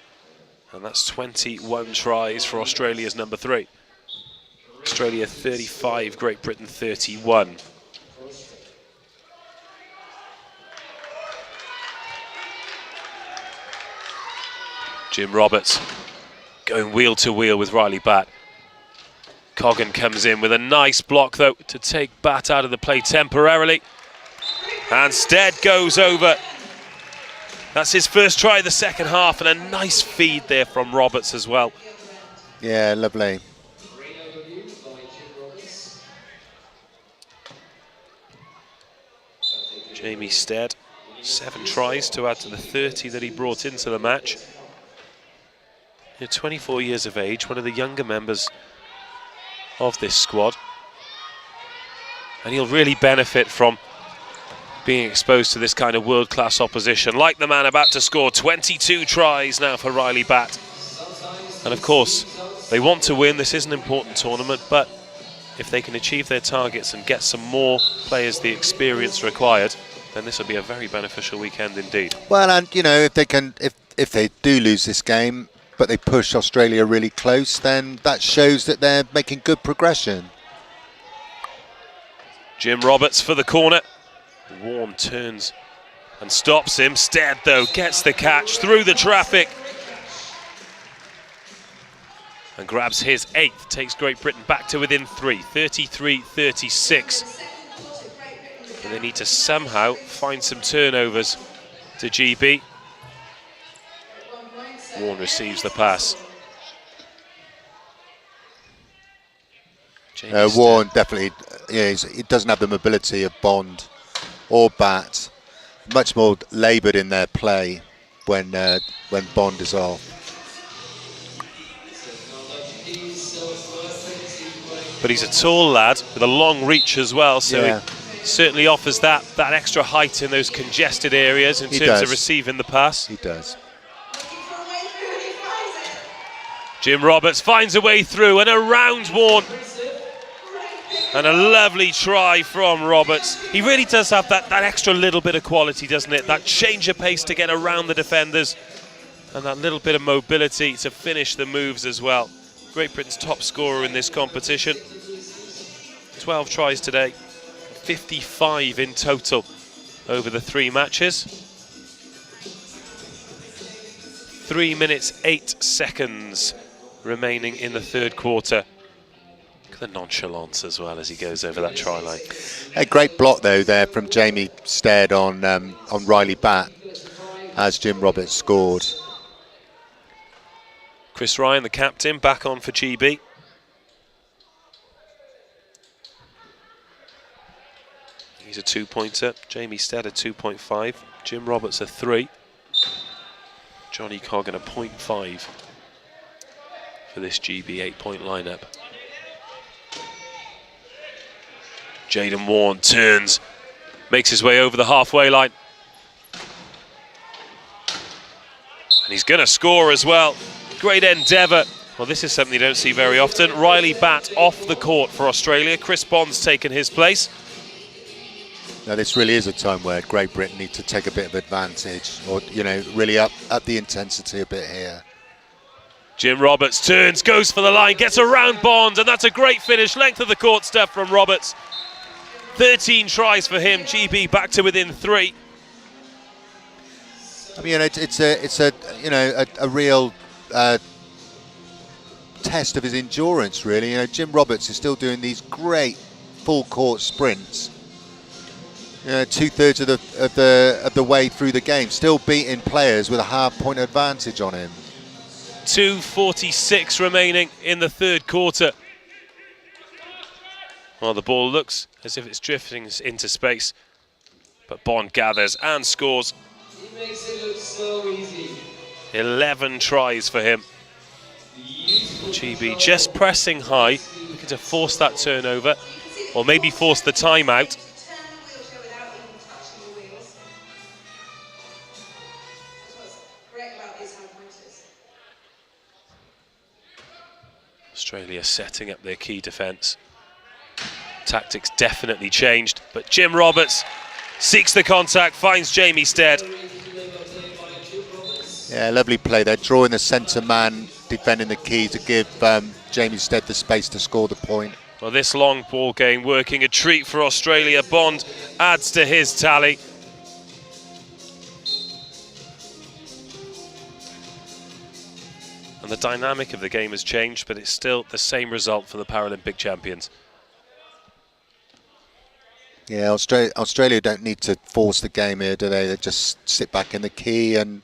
A: and that's 21 tries for Australia's number 3. Australia 35, Great Britain 31. Jim Roberts going wheel to wheel with Riley Batt. Coggan comes in with a nice block though to take Batt out of the play temporarily. And Stead goes over. That's his 1st try of the 2nd half, and a nice feed there from Roberts as well.
B: Yeah, lovely.
A: Jamie Stead, 7 tries to add to the 30 that he brought into the match. You're 24 years of age, one of the younger members of this squad. And he'll really benefit from being exposed to this kind of world-class opposition, like the man about to score. 22 tries now for Riley Batt. And of course, they want to win. This is an important tournament, but if they can achieve their targets and get some more players the experience required, then this will be a very beneficial weekend indeed.
B: Well, and you know, if they do lose this game, but they push Australia really close, then that shows that they're making good progression.
A: Jim Roberts for the corner. Warne turns and stops him. Stead, though, gets the catch through the traffic and grabs his 8th. Takes Great Britain back to within 3, 33-36. But they need to somehow find some turnovers to GB. Warne receives the pass.
B: Warne definitely, yeah, he doesn't have the mobility of Bond or Batt. Much more laboured in their play when Bond is off.
A: But he's a tall lad with a long reach as well, so
B: yeah,
A: he certainly offers that extra height in those congested areas in terms of receiving the pass.
B: He does.
A: Jim Roberts finds a way through and around Warne. And a lovely try from Roberts. He really does have that extra little bit of quality, doesn't it? That change of pace to get around the defenders and that little bit of mobility to finish the moves as well. Great Britain's top scorer in this competition. 12 tries today, 55 in total over the 3 matches. 3 minutes 8 seconds remaining in the third quarter. Look at the nonchalance as well as he goes over that try line.
B: A great block though there from Jamie Stead on Riley Batt as Jim Roberts scored.
A: Chris Ryan, the captain, back on for GB. He's a 2-pointer. Jamie Stead a 2.5. Jim Roberts a 3. Johnny Coggan a 0.5 for this GB 8-point lineup. Jaden Warren turns, makes his way over the halfway line. And he's going to score as well. Great endeavour. Well, this is something you don't see very often. Riley Batt off the court for Australia. Chris Bond's taken his place.
B: Now this really is a time where Great Britain need to take a bit of advantage, or really up the intensity a bit here.
A: Jim Roberts turns, goes for the line, gets around Bond, and that's a great finish. Length of the court stuff from Roberts. 13 tries for him. GB back to within 3.
B: I mean, it's a real test of his endurance, really. Jim Roberts is still doing these great full court sprints. 2/3 of the way through the game, still beating players with a half-point advantage on him.
A: 2:46 remaining in the third quarter. Well, the ball looks as if it's drifting into space, but Bond gathers and scores.
D: He makes it look so easy.
A: 11 tries for him. GB just pressing high, looking to force that turnover, or maybe force the timeout. Australia setting up their key defence. Tactics definitely changed, but Jim Roberts seeks the contact, finds Jamie Stead.
B: Yeah, lovely play there, drawing the centre man, defending the key to give Jamie Stead the space to score the point.
A: Well, this long ball game working a treat for Australia. Bond adds to his tally. And the dynamic of the game has changed, but it's still the same result for the Paralympic champions.
B: Yeah, Australia don't need to force the game here, do they? They just sit back in the key and...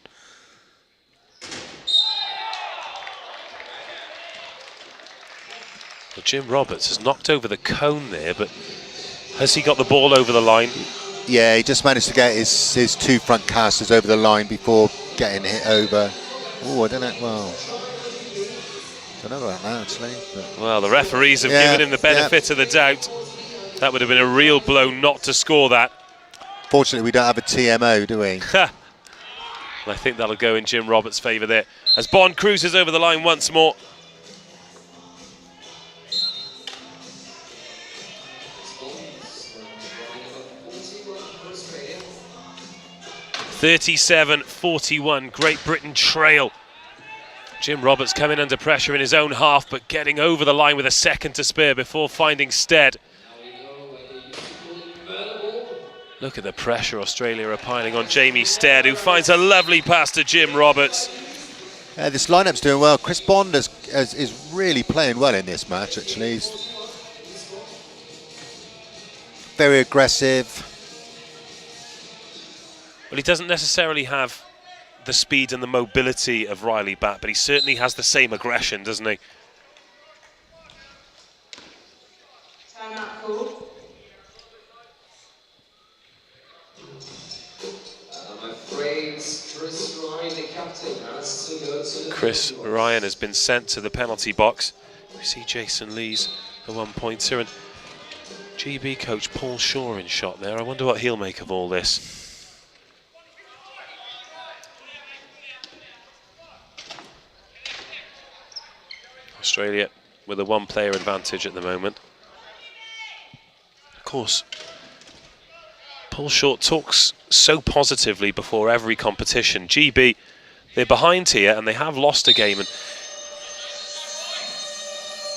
A: Well, Jim Roberts has knocked over the cone there, but has he got the ball over the line?
B: Yeah, he just managed to get his two front casters over the line before getting hit over. Oh, I don't know. Well, I don't know about that actually. But
A: well, the referees have given him the benefit of the doubt. That would have been a real blow not to score that.
B: Fortunately, we don't have a TMO, do we?
A: Well, I think that'll go in Jim Roberts' favour there, as Bond cruises over the line once more. (37-41), Great Britain trail. Jim Roberts coming under pressure in his own half, but getting over the line with a second to spare before finding Stead. Look at the pressure Australia are piling on Jamie Stead, who finds a lovely pass to Jim Roberts.
B: This lineup's doing well. Chris Bond is really playing well in this match, actually. He's very aggressive.
A: Well, he doesn't necessarily have the speed and the mobility of Riley Batt, but he certainly has the same aggression, doesn't he?
C: Timeout called.
D: I'm afraid Chris Ryan, the captain, has to go to the...
A: Chris Ryan has been sent to the penalty box. We see Jason Lee's the one-pointer, and GB coach Paul Shaw in shot there. I wonder what he'll make of all this. Australia with a one-player advantage at the moment. Of course, Paul Short talks so positively before every competition. GB, they're behind here and they have lost a game.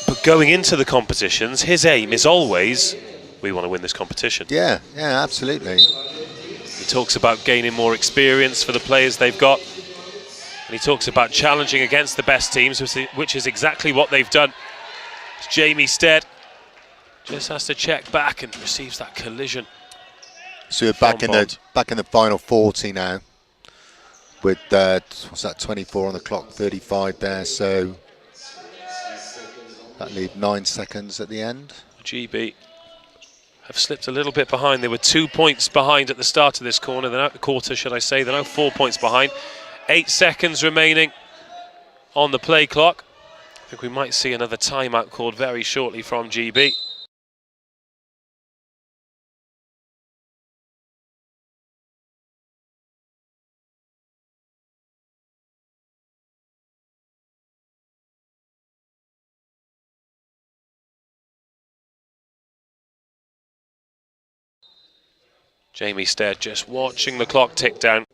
A: But going into the competitions, his aim is always, we want to win this competition.
B: Yeah, absolutely.
A: He talks about gaining more experience for the players they've got. And he talks about challenging against the best teams, which is exactly what they've done. It's Jamie Stead just has to check back and receives that collision.
B: So we're back in the final 40 now, with what's that, 24 on the clock, 35 there. So that leaves 9 seconds at the end.
A: GB have slipped a little bit behind. They were 2 points behind at the start of this quarter, should I say. They're now 4 points behind. 8 seconds remaining on the play clock. I think we might see another timeout called very shortly from GB. Jamie Stead just watching the clock tick down.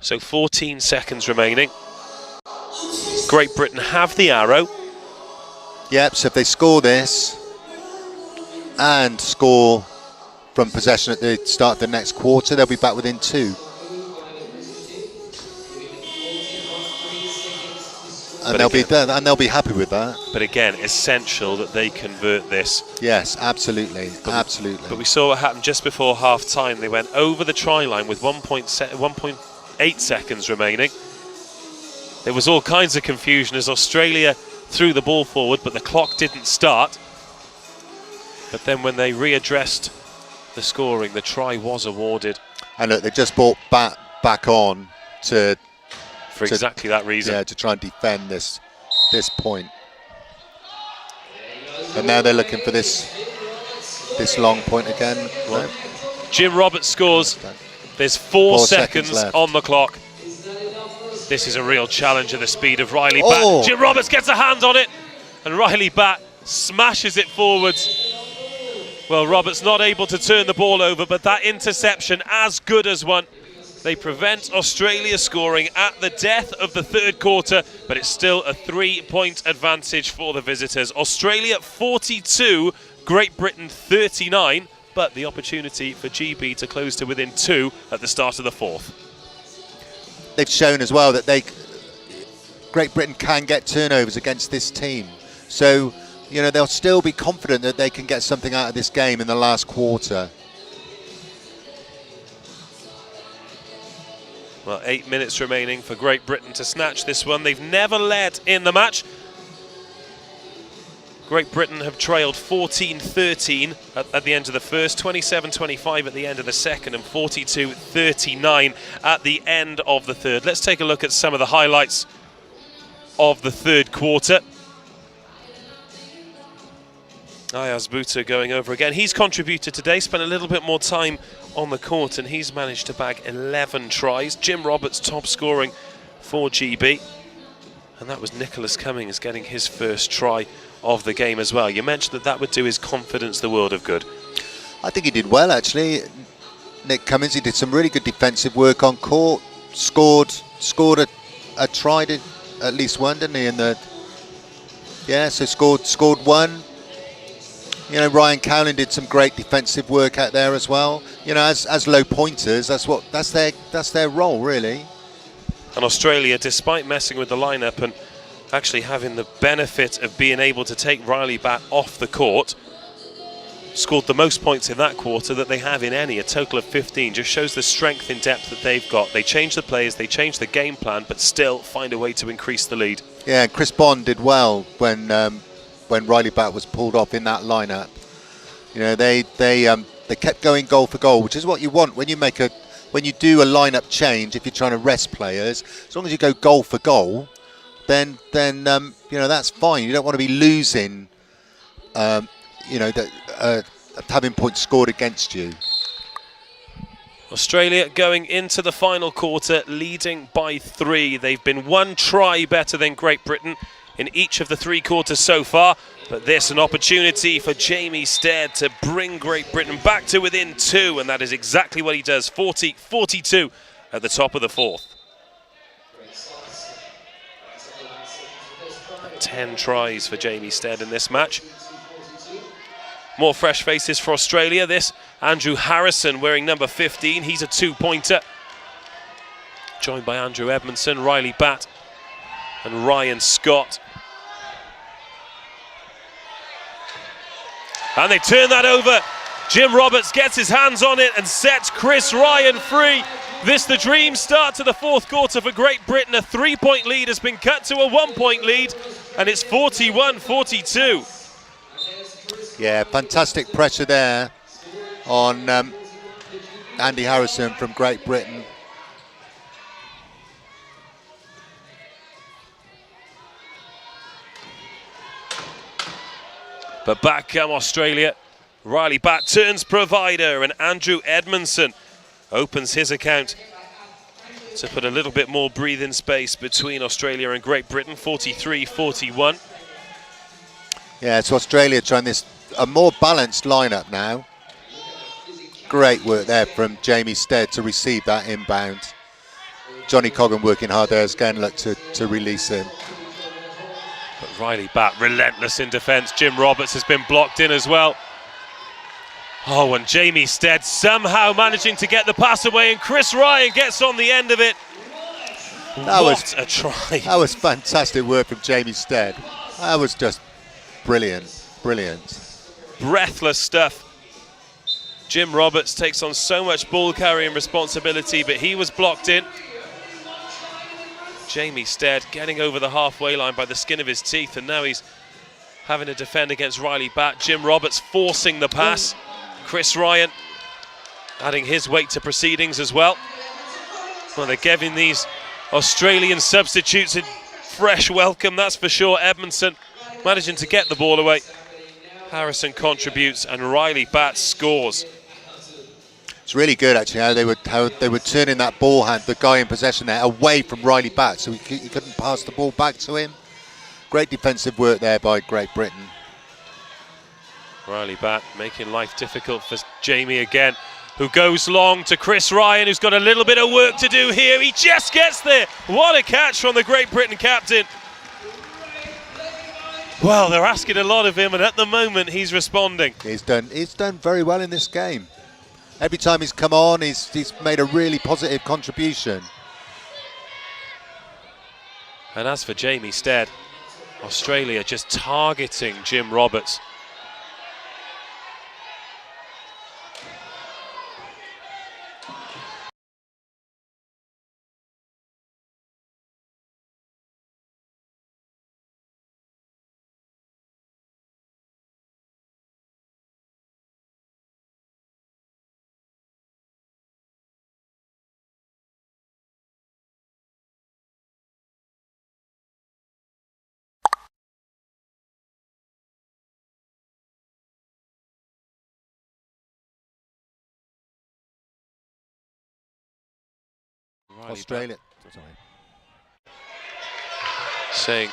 A: So 14 seconds remaining. Great Britain have the arrow.
B: Yep, so if they score this and score from possession at the start of the next quarter, they'll be back within 2. And they'll be happy with that.
A: But again, essential that they convert this.
B: Yes, absolutely, absolutely.
A: But we saw what happened just before half-time. They went over the try line with 1.8 seconds remaining. There was all kinds of confusion as Australia threw the ball forward, but the clock didn't start. But then when they readdressed the scoring, the try was awarded.
B: And look, they just brought back on
A: for exactly that reason.
B: Yeah, to try and defend this point. And now they're looking for this long point again.
A: Well, Jim Roberts scores. There's 4 seconds
B: left
A: on the clock. This is a real challenge at the speed of Riley Batt. Jim Roberts gets a hand on it, and Riley Batt smashes it forwards. Well, Roberts not able to turn the ball over, but that interception as good as one. They prevent Australia scoring at the death of the third quarter, but it's still a 3-point advantage for the visitors. Australia 42, Great Britain 39, but the opportunity for GB to close to within 2 at the start of the fourth.
B: They've shown as well that Great Britain can get turnovers against this team. So, you know, they'll still be confident that they can get something out of this game in the last quarter.
A: Well, 8 minutes remaining for Great Britain to snatch this one. They've never led in the match. Great Britain have trailed 14-13 at the end of the first, 27-25 at the end of the second, and 42-39 at the end of the third. Let's take a look at some of the highlights of the third quarter. Ayaz Bhutta going over again. He's contributed today, spent a little bit more time on the court, and he's managed to bag 11 tries. Jim Roberts top scoring for GB. And that was Nicholas Cummings getting his first try of the game as well. You mentioned that would do his confidence the world of good.
B: I think he did well, actually. Nick Cummings, he did some really good defensive work on court. Scored a try, at least one, didn't he? So scored one. You know, Ryan Cowling did some great defensive work out there as well. You know, as low pointers, that's their role, really.
A: And Australia, despite messing with the lineup and actually having the benefit of being able to take Riley Batt off the court, scored the most points in that quarter that they have in any, a total of 15. Just shows the strength in depth that they've got. They change the players, they change the game plan, but still find a way to increase the lead.
B: Yeah, and Chris Bond did well when Riley Batt was pulled off in that lineup. You know, they kept going goal for goal, which is what you want when you do a lineup change. If you're trying to rest players, as long as you go goal for goal, then you know, that's fine. You don't want to be losing, you know, having points scored against you.
A: Australia going into the final quarter leading by 3. They've been 1 try better than Great Britain in each of the 3 quarters so far, but this an opportunity for Jamie Stead to bring Great Britain back to within 2, and that is exactly what he does. 40-42 at the top of the fourth. 10 tries for Jamie Stead in this match. More fresh faces for Australia. This Andrew Harrison wearing number 15. He's a 2-pointer. joined by Andrew Edmondson, Riley Batt and Ryan Scott. And they turn that over. Jim Roberts gets his hands on it and sets Chris Ryan free. This the dream start to the fourth quarter for Great Britain. A 3-point lead has been cut to a 1-point lead, and it's 41-42.
B: Yeah, fantastic pressure there on Andy Harrison from Great Britain.
A: But back come Australia. Riley Batt turns provider, and Andrew Edmondson opens his account to put a little bit more breathing space between Australia and Great Britain. 43-41.
B: Yeah, so Australia trying a more balanced lineup now. Great work there from Jamie Stead to receive that inbound. Johnny Coggan working hard there again, look to release him.
A: But Riley Batt relentless in defence. Jim Roberts has been blocked in as well. Oh, and Jamie Stead somehow managing to get the pass away, and Chris Ryan gets on the end of it. What a try.
B: That was fantastic work from Jamie Stead. That was just brilliant, brilliant.
A: Breathless stuff. Jim Roberts takes on so much ball carrying responsibility, but he was blocked in. Jamie Stead getting over the halfway line by the skin of his teeth, and now he's having to defend against Riley Batt. Jim Roberts forcing the pass. Chris Ryan adding his weight to proceedings as well. Well, they're giving these Australian substitutes a fresh welcome, that's for sure. Edmondson managing to get the ball away. Harrison contributes and Riley Batt scores.
B: It's really good actually how they were turning that ball hand, the guy in possession there, away from Riley Batt, so he couldn't pass the ball back to him. Great defensive work there by Great Britain.
A: Riley Batt making life difficult for Jamie again, who goes long to Chris Ryan, who's got a little bit of work to do here. He just gets there. What a catch from the Great Britain captain. Well, they're asking a lot of him, and at the moment he's responding.
B: He's done very well in this game. Every time he's come on, he's made a really positive contribution.
A: And as for Jamie Stead, Australia just targeting Jim Roberts.
B: Australia.
A: Saying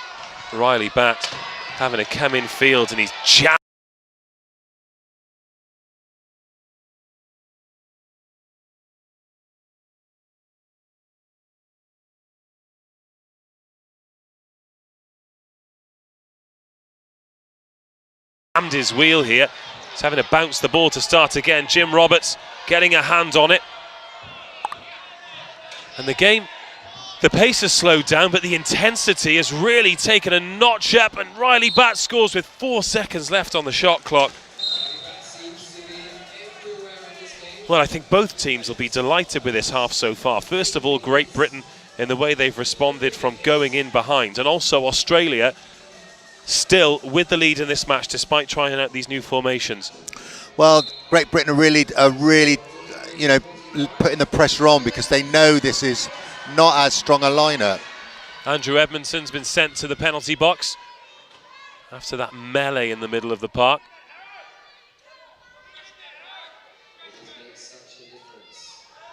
A: Riley Batt having to come in field, and he's jammed. His wheel here. He's having to bounce the ball to start again. Jim Roberts getting a hand on it. And the game, the pace has slowed down, but the intensity has really taken a notch up, and Riley Batt scores with 4 seconds left on the shot clock. Well, I think both teams will be delighted with this half so far. First of all, Great Britain in the way they've responded from going in behind, and also Australia still with the lead in this match despite trying out these new formations.
B: Well, Great Britain are really, you know, putting the pressure on because they know this is not as strong a lineup.
A: Andrew Edmondson's been sent to the penalty box after that melee in the middle of the park.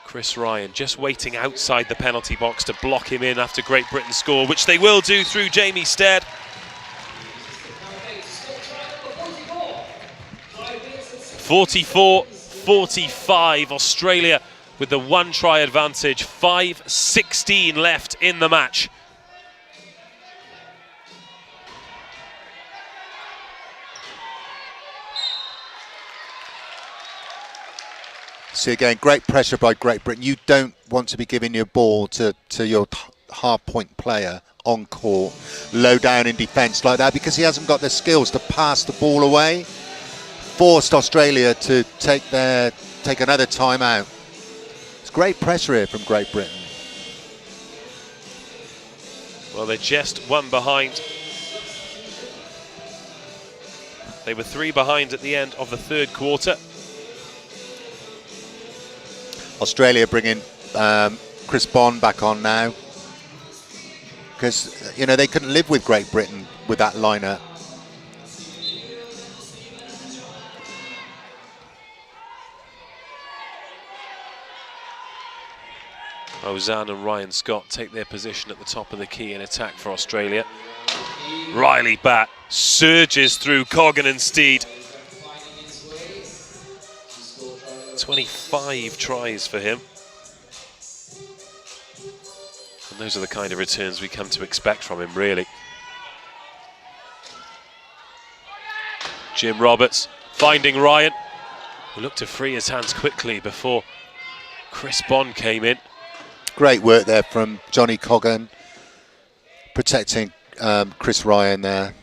A: Chris Ryan just waiting outside the penalty box to block him in after Great Britain score, which they will do through Jamie Stead. 44-45, Australia with the 1-try advantage, 5:16 left in the match.
B: See again, great pressure by Great Britain. You don't want to be giving your ball to your half-point player on court, low down in defence like that, because he hasn't got the skills to pass the ball away. Forced Australia to take another timeout. It's great pressure here from Great Britain.
A: Well, they're just one behind. They were 3 behind at the end of the third quarter.
B: Australia bringing Chris Bond back on now, because you know they couldn't live with Great Britain with that lineup.
A: Ozan and Ryan Scott take their position at the top of the key in attack for Australia. Riley Batt surges through Coggan and Steed. 25 tries for him. And those are the kind of returns we come to expect from him, really. Jim Roberts finding Ryan, who looked to free his hands quickly before Chris Bond came in.
B: Great work there from Johnny Coggan, protecting Chris Ryan there.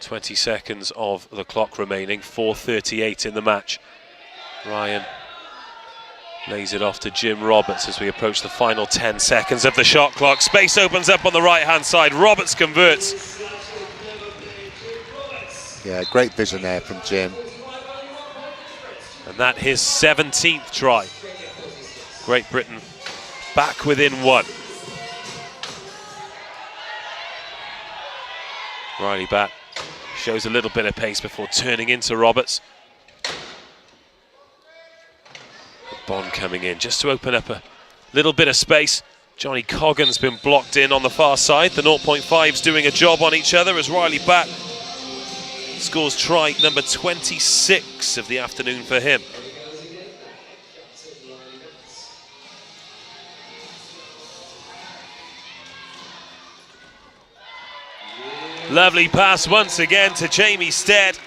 A: 20 seconds of the clock remaining, 4:38 in the match. Ryan lays it off to Jim Roberts as we approach the final 10 seconds of the shot clock. Space opens up on the right-hand side. Roberts converts.
B: Yeah, great vision there from Jim.
A: And that his 17th try. Great Britain back within 1. Riley Batt shows a little bit of pace before turning into Roberts. Bond coming in just to open up a little bit of space. Johnny Coggan's been blocked in on the far side. The 0.5's doing a job on each other as Riley Batt scores try number 26 of the afternoon for him. Lovely pass once again to Jamie Stead.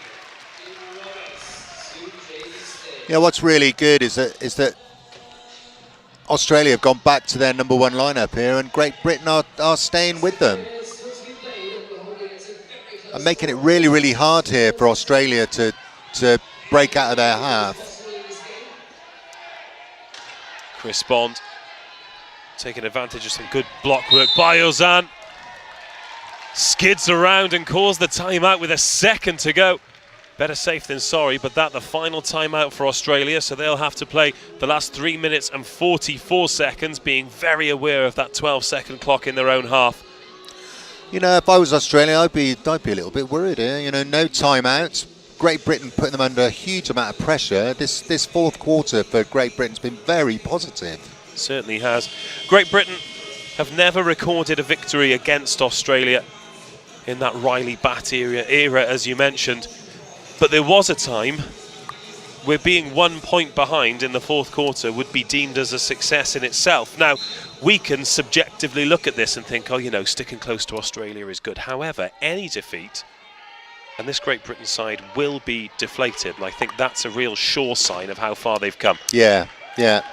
B: Yeah, what's really good is that Australia have gone back to their number 1 lineup here, and Great Britain are staying with them. And making it really, really hard here for Australia to break out of their half.
A: Chris Bond taking advantage of some good block work by Ozan. Skids around and calls the timeout with a second to go. Better safe than sorry, but that the final timeout for Australia, so they'll have to play the last 3 minutes and 44 seconds, being very aware of that 12-second clock in their own half.
B: You know, if I was Australia, I'd be a little bit worried here. You know, no timeouts. Great Britain putting them under a huge amount of pressure. This fourth quarter for Great Britain's been very positive.
A: Certainly has. Great Britain have never recorded a victory against Australia in that Riley Batt era, as you mentioned. But there was a time where being 1 point behind in the fourth quarter would be deemed as a success in itself. Now, we can subjectively look at this and think, oh, you know, sticking close to Australia is good. However, any defeat, and this Great Britain side will be deflated, and I think that's a real sure sign of how far they've come.
B: Yeah, yeah.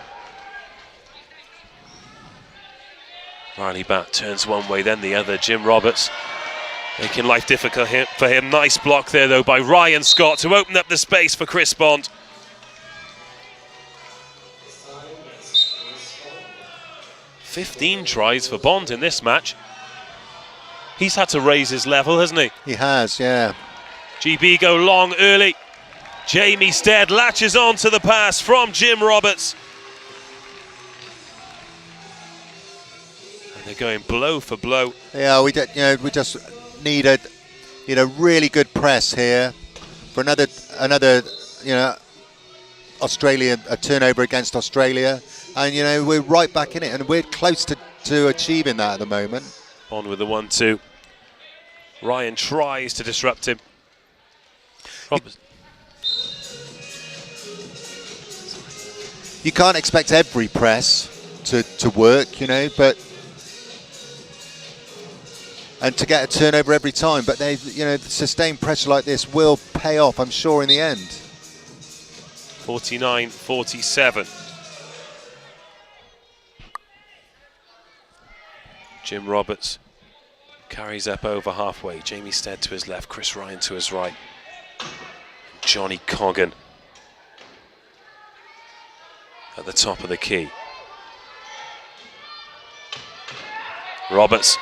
A: Riley Batt turns one way, then the other. Jim Roberts making life difficult for him. Nice block there, though, by Ryan Scott to open up the space for Chris Bond. "15 tries for Bond in this match. He's had to raise his level, hasn't he?
B: He has, yeah.
A: GB go long early. Jamie Stead latches on to the pass from Jim Roberts. And they're going blow for blow.
B: Yeah, we just need a really good press here for another Australian, a turnover against Australia, and we're right back in it, and we're close to achieving that at the moment.
A: On with the 1-2. Ryan tries to disrupt him.
B: You can't expect every press to work, but and to get a turnover every time, but sustained pressure like this will pay off, I'm sure, in the end.
A: 49-47. Jim Roberts carries up over halfway. Jamie Stead to his left, Chris Ryan to his right. Johnny Coggan at the top of the key. Roberts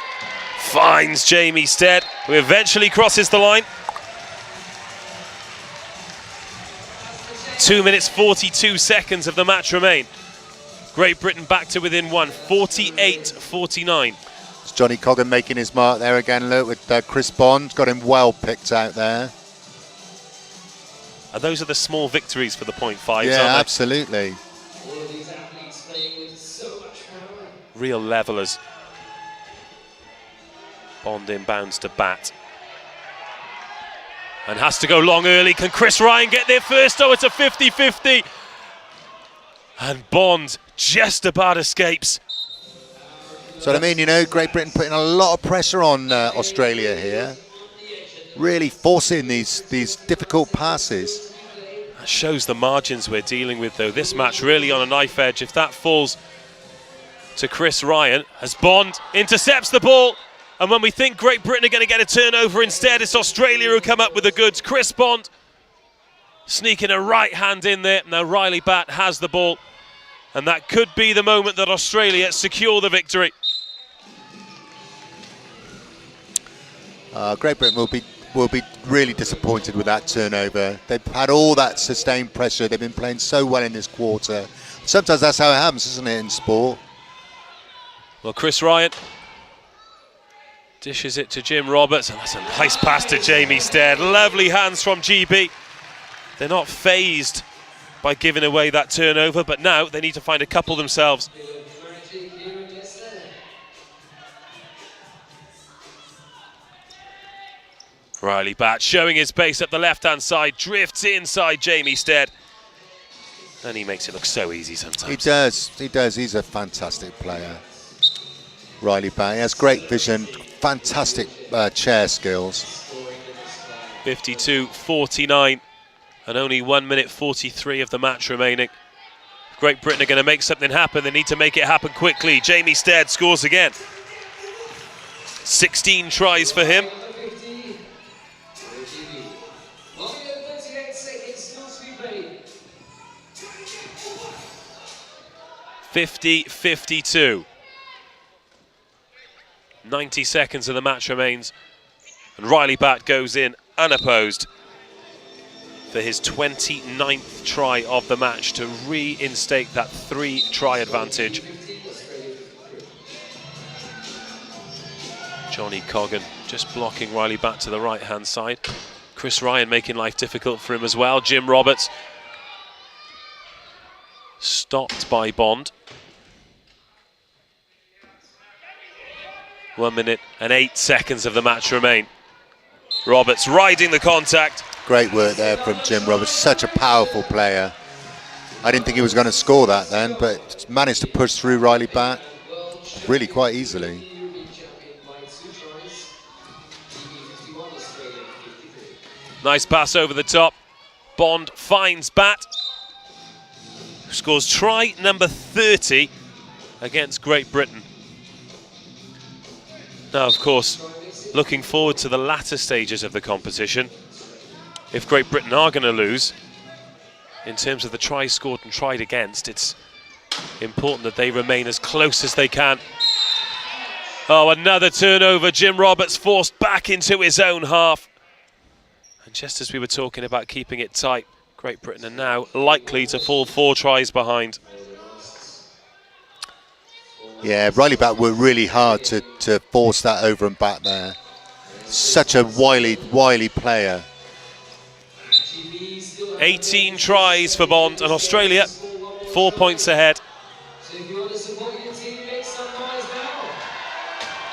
A: finds Jamie Stead, who eventually crosses the line. 2 minutes 42 seconds of the match remain. Great Britain back to within one, 48-49.
B: It's Johnny Coggan making his mark there again, look, with Chris Bond. Got him well picked out there.
A: And those are the small victories for the .5s,
B: yeah,
A: aren't they?
B: Absolutely.
E: All of these athletes playing with so much power.
A: Real levelers. Bond inbounds to bat. And has to go long early. Can Chris Ryan get there first? Oh, it's a 50-50. And Bond just about escapes.
B: So I mean, you know, Great Britain putting a lot of pressure on Australia here. Really forcing these difficult passes.
A: That shows the margins we're dealing with, though. This match really on a knife edge. If that falls to Chris Ryan, as Bond intercepts the ball, and when we think Great Britain are going to get a turnover, instead it's Australia who come up with the goods. Chris Bond sneaking a right hand in there. Now Riley Batt has the ball, and that could be the moment that Australia secure the victory.
B: Great Britain will be really disappointed with that turnover. They've had all that sustained pressure. They've been playing so well in this quarter. Sometimes that's how it happens, isn't it, in sport?
A: Well, Chris Ryan dishes it to Jim Roberts, and that's a nice pass to Jamie Stead. Lovely hands from GB. They're not phased by giving away that turnover, but now they need to find a couple themselves. Riley Batt showing his pace up the left-hand side, drifts inside Jamie Stead. And he makes it look so easy sometimes.
B: He does. He's a fantastic player. Riley Batt, he has great vision, fantastic chair skills.
A: 52-49, and only 1 minute 43 of the match remaining. Great Britain are going to make something happen. They need to make it happen quickly. Jamie Stead scores again. 16 tries for him. 50-52. 90 seconds of the match remains, and Riley Batt goes in unopposed for his 29th try of the match to reinstate that 3-try advantage. Johnny Coggan just blocking Riley Batt to the right-hand side. Chris Ryan making life difficult for him as well. Jim Roberts stopped by Bond. 1 minute and 8 seconds of the match remain. Roberts riding the contact.
B: Great work there from Jim Roberts, such a powerful player. I didn't think he was going to score that then, but managed to push through Riley Batt really quite easily.
A: Nice pass over the top. Bond finds Batt, who scores try number 30 against Great Britain. Now, of course, looking forward to the latter stages of the competition. If Great Britain are going to lose, in terms of the tries scored and tried against, it's important that they remain as close as they can. Oh, another turnover. Jim Roberts forced back into his own half. And just as we were talking about keeping it tight, Great Britain are now likely to fall 4 tries behind.
B: Yeah, Riley Batt worked really hard to force that over and back there. Such a wily player.
A: 18 tries for Bond, and Australia 4 points ahead.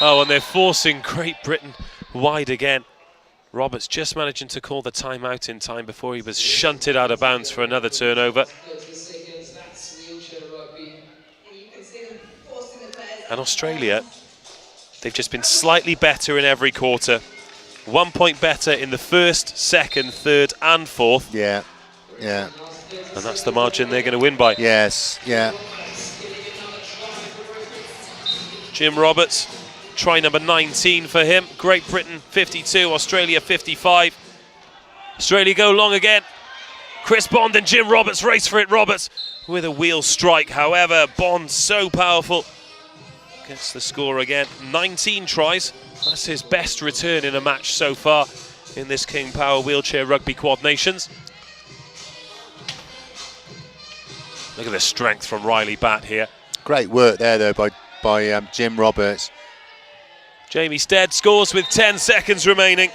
A: Oh, and they're forcing Great Britain wide again. Roberts just managing to call the timeout in time before he was shunted out of bounds for another turnover. And Australia, they've just been slightly better in every quarter. 1 point better in the first, second, third and fourth.
B: Yeah, yeah.
A: And that's the margin they're going to win by.
B: Yes, yeah.
A: Jim Roberts Try number 19 for him. Great Britain 52, Australia 55. Australia go long again. Chris Bond and Jim Roberts race for it. Roberts with a wheel strike. However, Bond so powerful. Gets the score again. 19 tries. That's his best return in a match so far in this King Power Wheelchair Rugby Quad Nations. Look at the strength from Riley Batt here.
B: Great work there, though, by Jim Roberts.
A: Jamie Stead scores with 10 seconds remaining.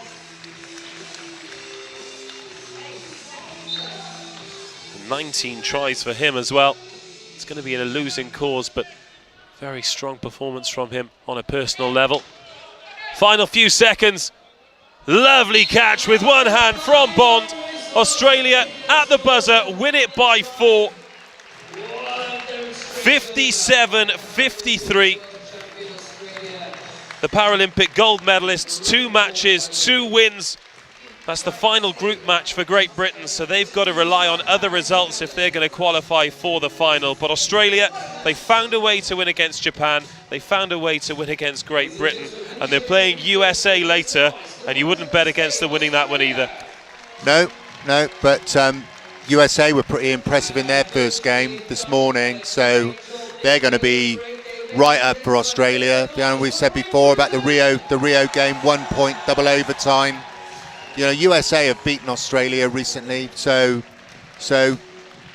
A: And 19 tries for him as well. It's going to be in a losing cause, but very strong performance from him on a personal level. Final few seconds. Lovely catch with one hand from Bond. Australia at the buzzer, win it by 4. 57-53. The Paralympic gold medalists, 2 matches, 2 wins. That's the final group match for Great Britain, so they've got to rely on other results if they're going to qualify for the final. But Australia, they found a way to win against Japan, they found a way to win against Great Britain, and they're playing USA later, and you wouldn't bet against them winning that one either.
B: No, but USA were pretty impressive in their first game this morning, so they're going to be right up for Australia. You know, we said before about the Rio game, 1 point, double overtime. You know, USA have beaten Australia recently, so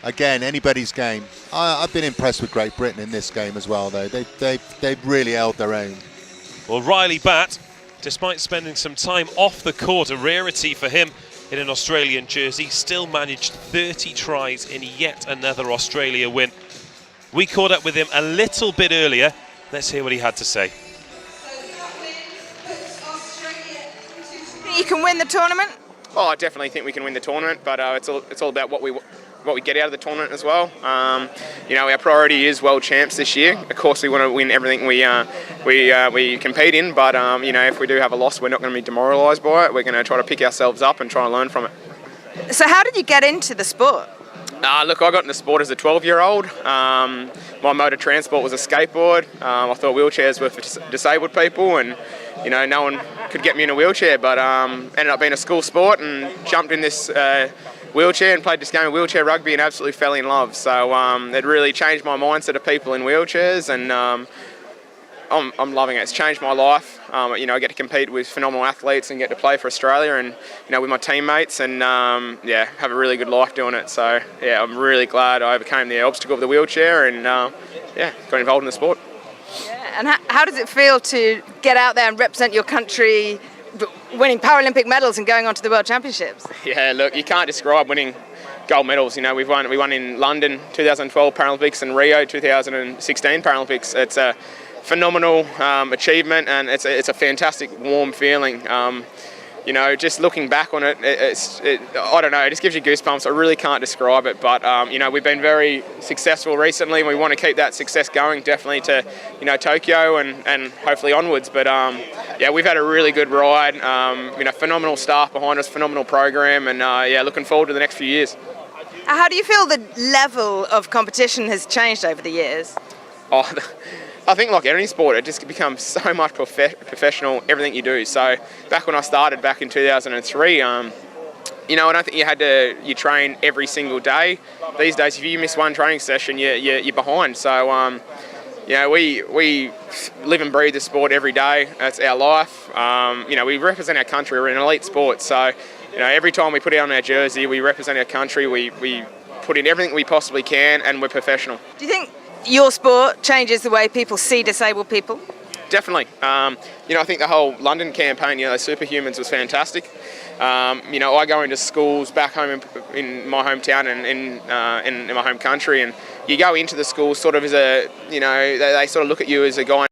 B: again, anybody's game. I've been impressed with Great Britain in this game as well, though. They've really held their own.
A: Well, Riley Batt, despite spending some time off the court, a rarity for him in an Australian jersey, still managed 30 tries in yet another Australia win. We caught up with him a little bit earlier. Let's hear what he had to say.
F: You can win the tournament?
G: Oh, I definitely think we can win the tournament, but it's all about what we get out of the tournament as well. You know, our priority is world champs this year. Of course, we want to win everything we compete in, but you know, if we do have a loss, we're not going to be demoralised by it. We're going to try to pick ourselves up and try and learn from it.
F: So how did you get into the sport?
G: Look, I got into sport as a 12-year-old. My mode of transport was a skateboard. I thought wheelchairs were for disabled people, and you know, no one could get me in a wheelchair, but ended up being a school sport and jumped in this wheelchair and played this game of wheelchair rugby and absolutely fell in love. So it really changed my mindset of people in wheelchairs, and I'm loving it. It's changed my life. You know, I get to compete with phenomenal athletes and get to play for Australia, and you know, with my teammates, and yeah, have a really good life doing it. So yeah, I'm really glad I overcame the obstacle of the wheelchair, and yeah, got involved in the sport.
F: Yeah, and how does it feel to get out there and represent your country, winning Paralympic medals and going on to the World Championships?
G: Yeah, look, you can't describe winning gold medals. You know, we won in London 2012 Paralympics and Rio 2016 Paralympics. It's a phenomenal achievement, and it's a fantastic, warm feeling. You know, just looking back on it, I don't know, it just gives you goosebumps. I really can't describe it, but you know, we've been very successful recently, and we want to keep that success going, definitely to, you know, Tokyo and hopefully onwards. But yeah, we've had a really good ride. You know, phenomenal staff behind us, phenomenal program, and yeah, looking forward to the next few years.
F: How do you feel the level of competition has changed over the years?
G: Oh, I think like any sport, it just becomes so much professional, everything you do. So back when I started back in 2003, you know, I don't think you train every single day. These days, if you miss one training session, you're behind. So, you know, we live and breathe the sport every day. That's our life. You know, we represent our country. We're an elite sport. So, you know, every time we put it on our jersey, we represent our country. We put in everything we possibly can, and we're professional.
F: Do you think your sport changes the way people see disabled people?
G: Definitely. You know, I think the whole London campaign, you know, Superhumans, was fantastic. You know, I go into schools back home in my hometown and in my home country, and you go into the schools sort of as a, you know, they sort of look at you as a guy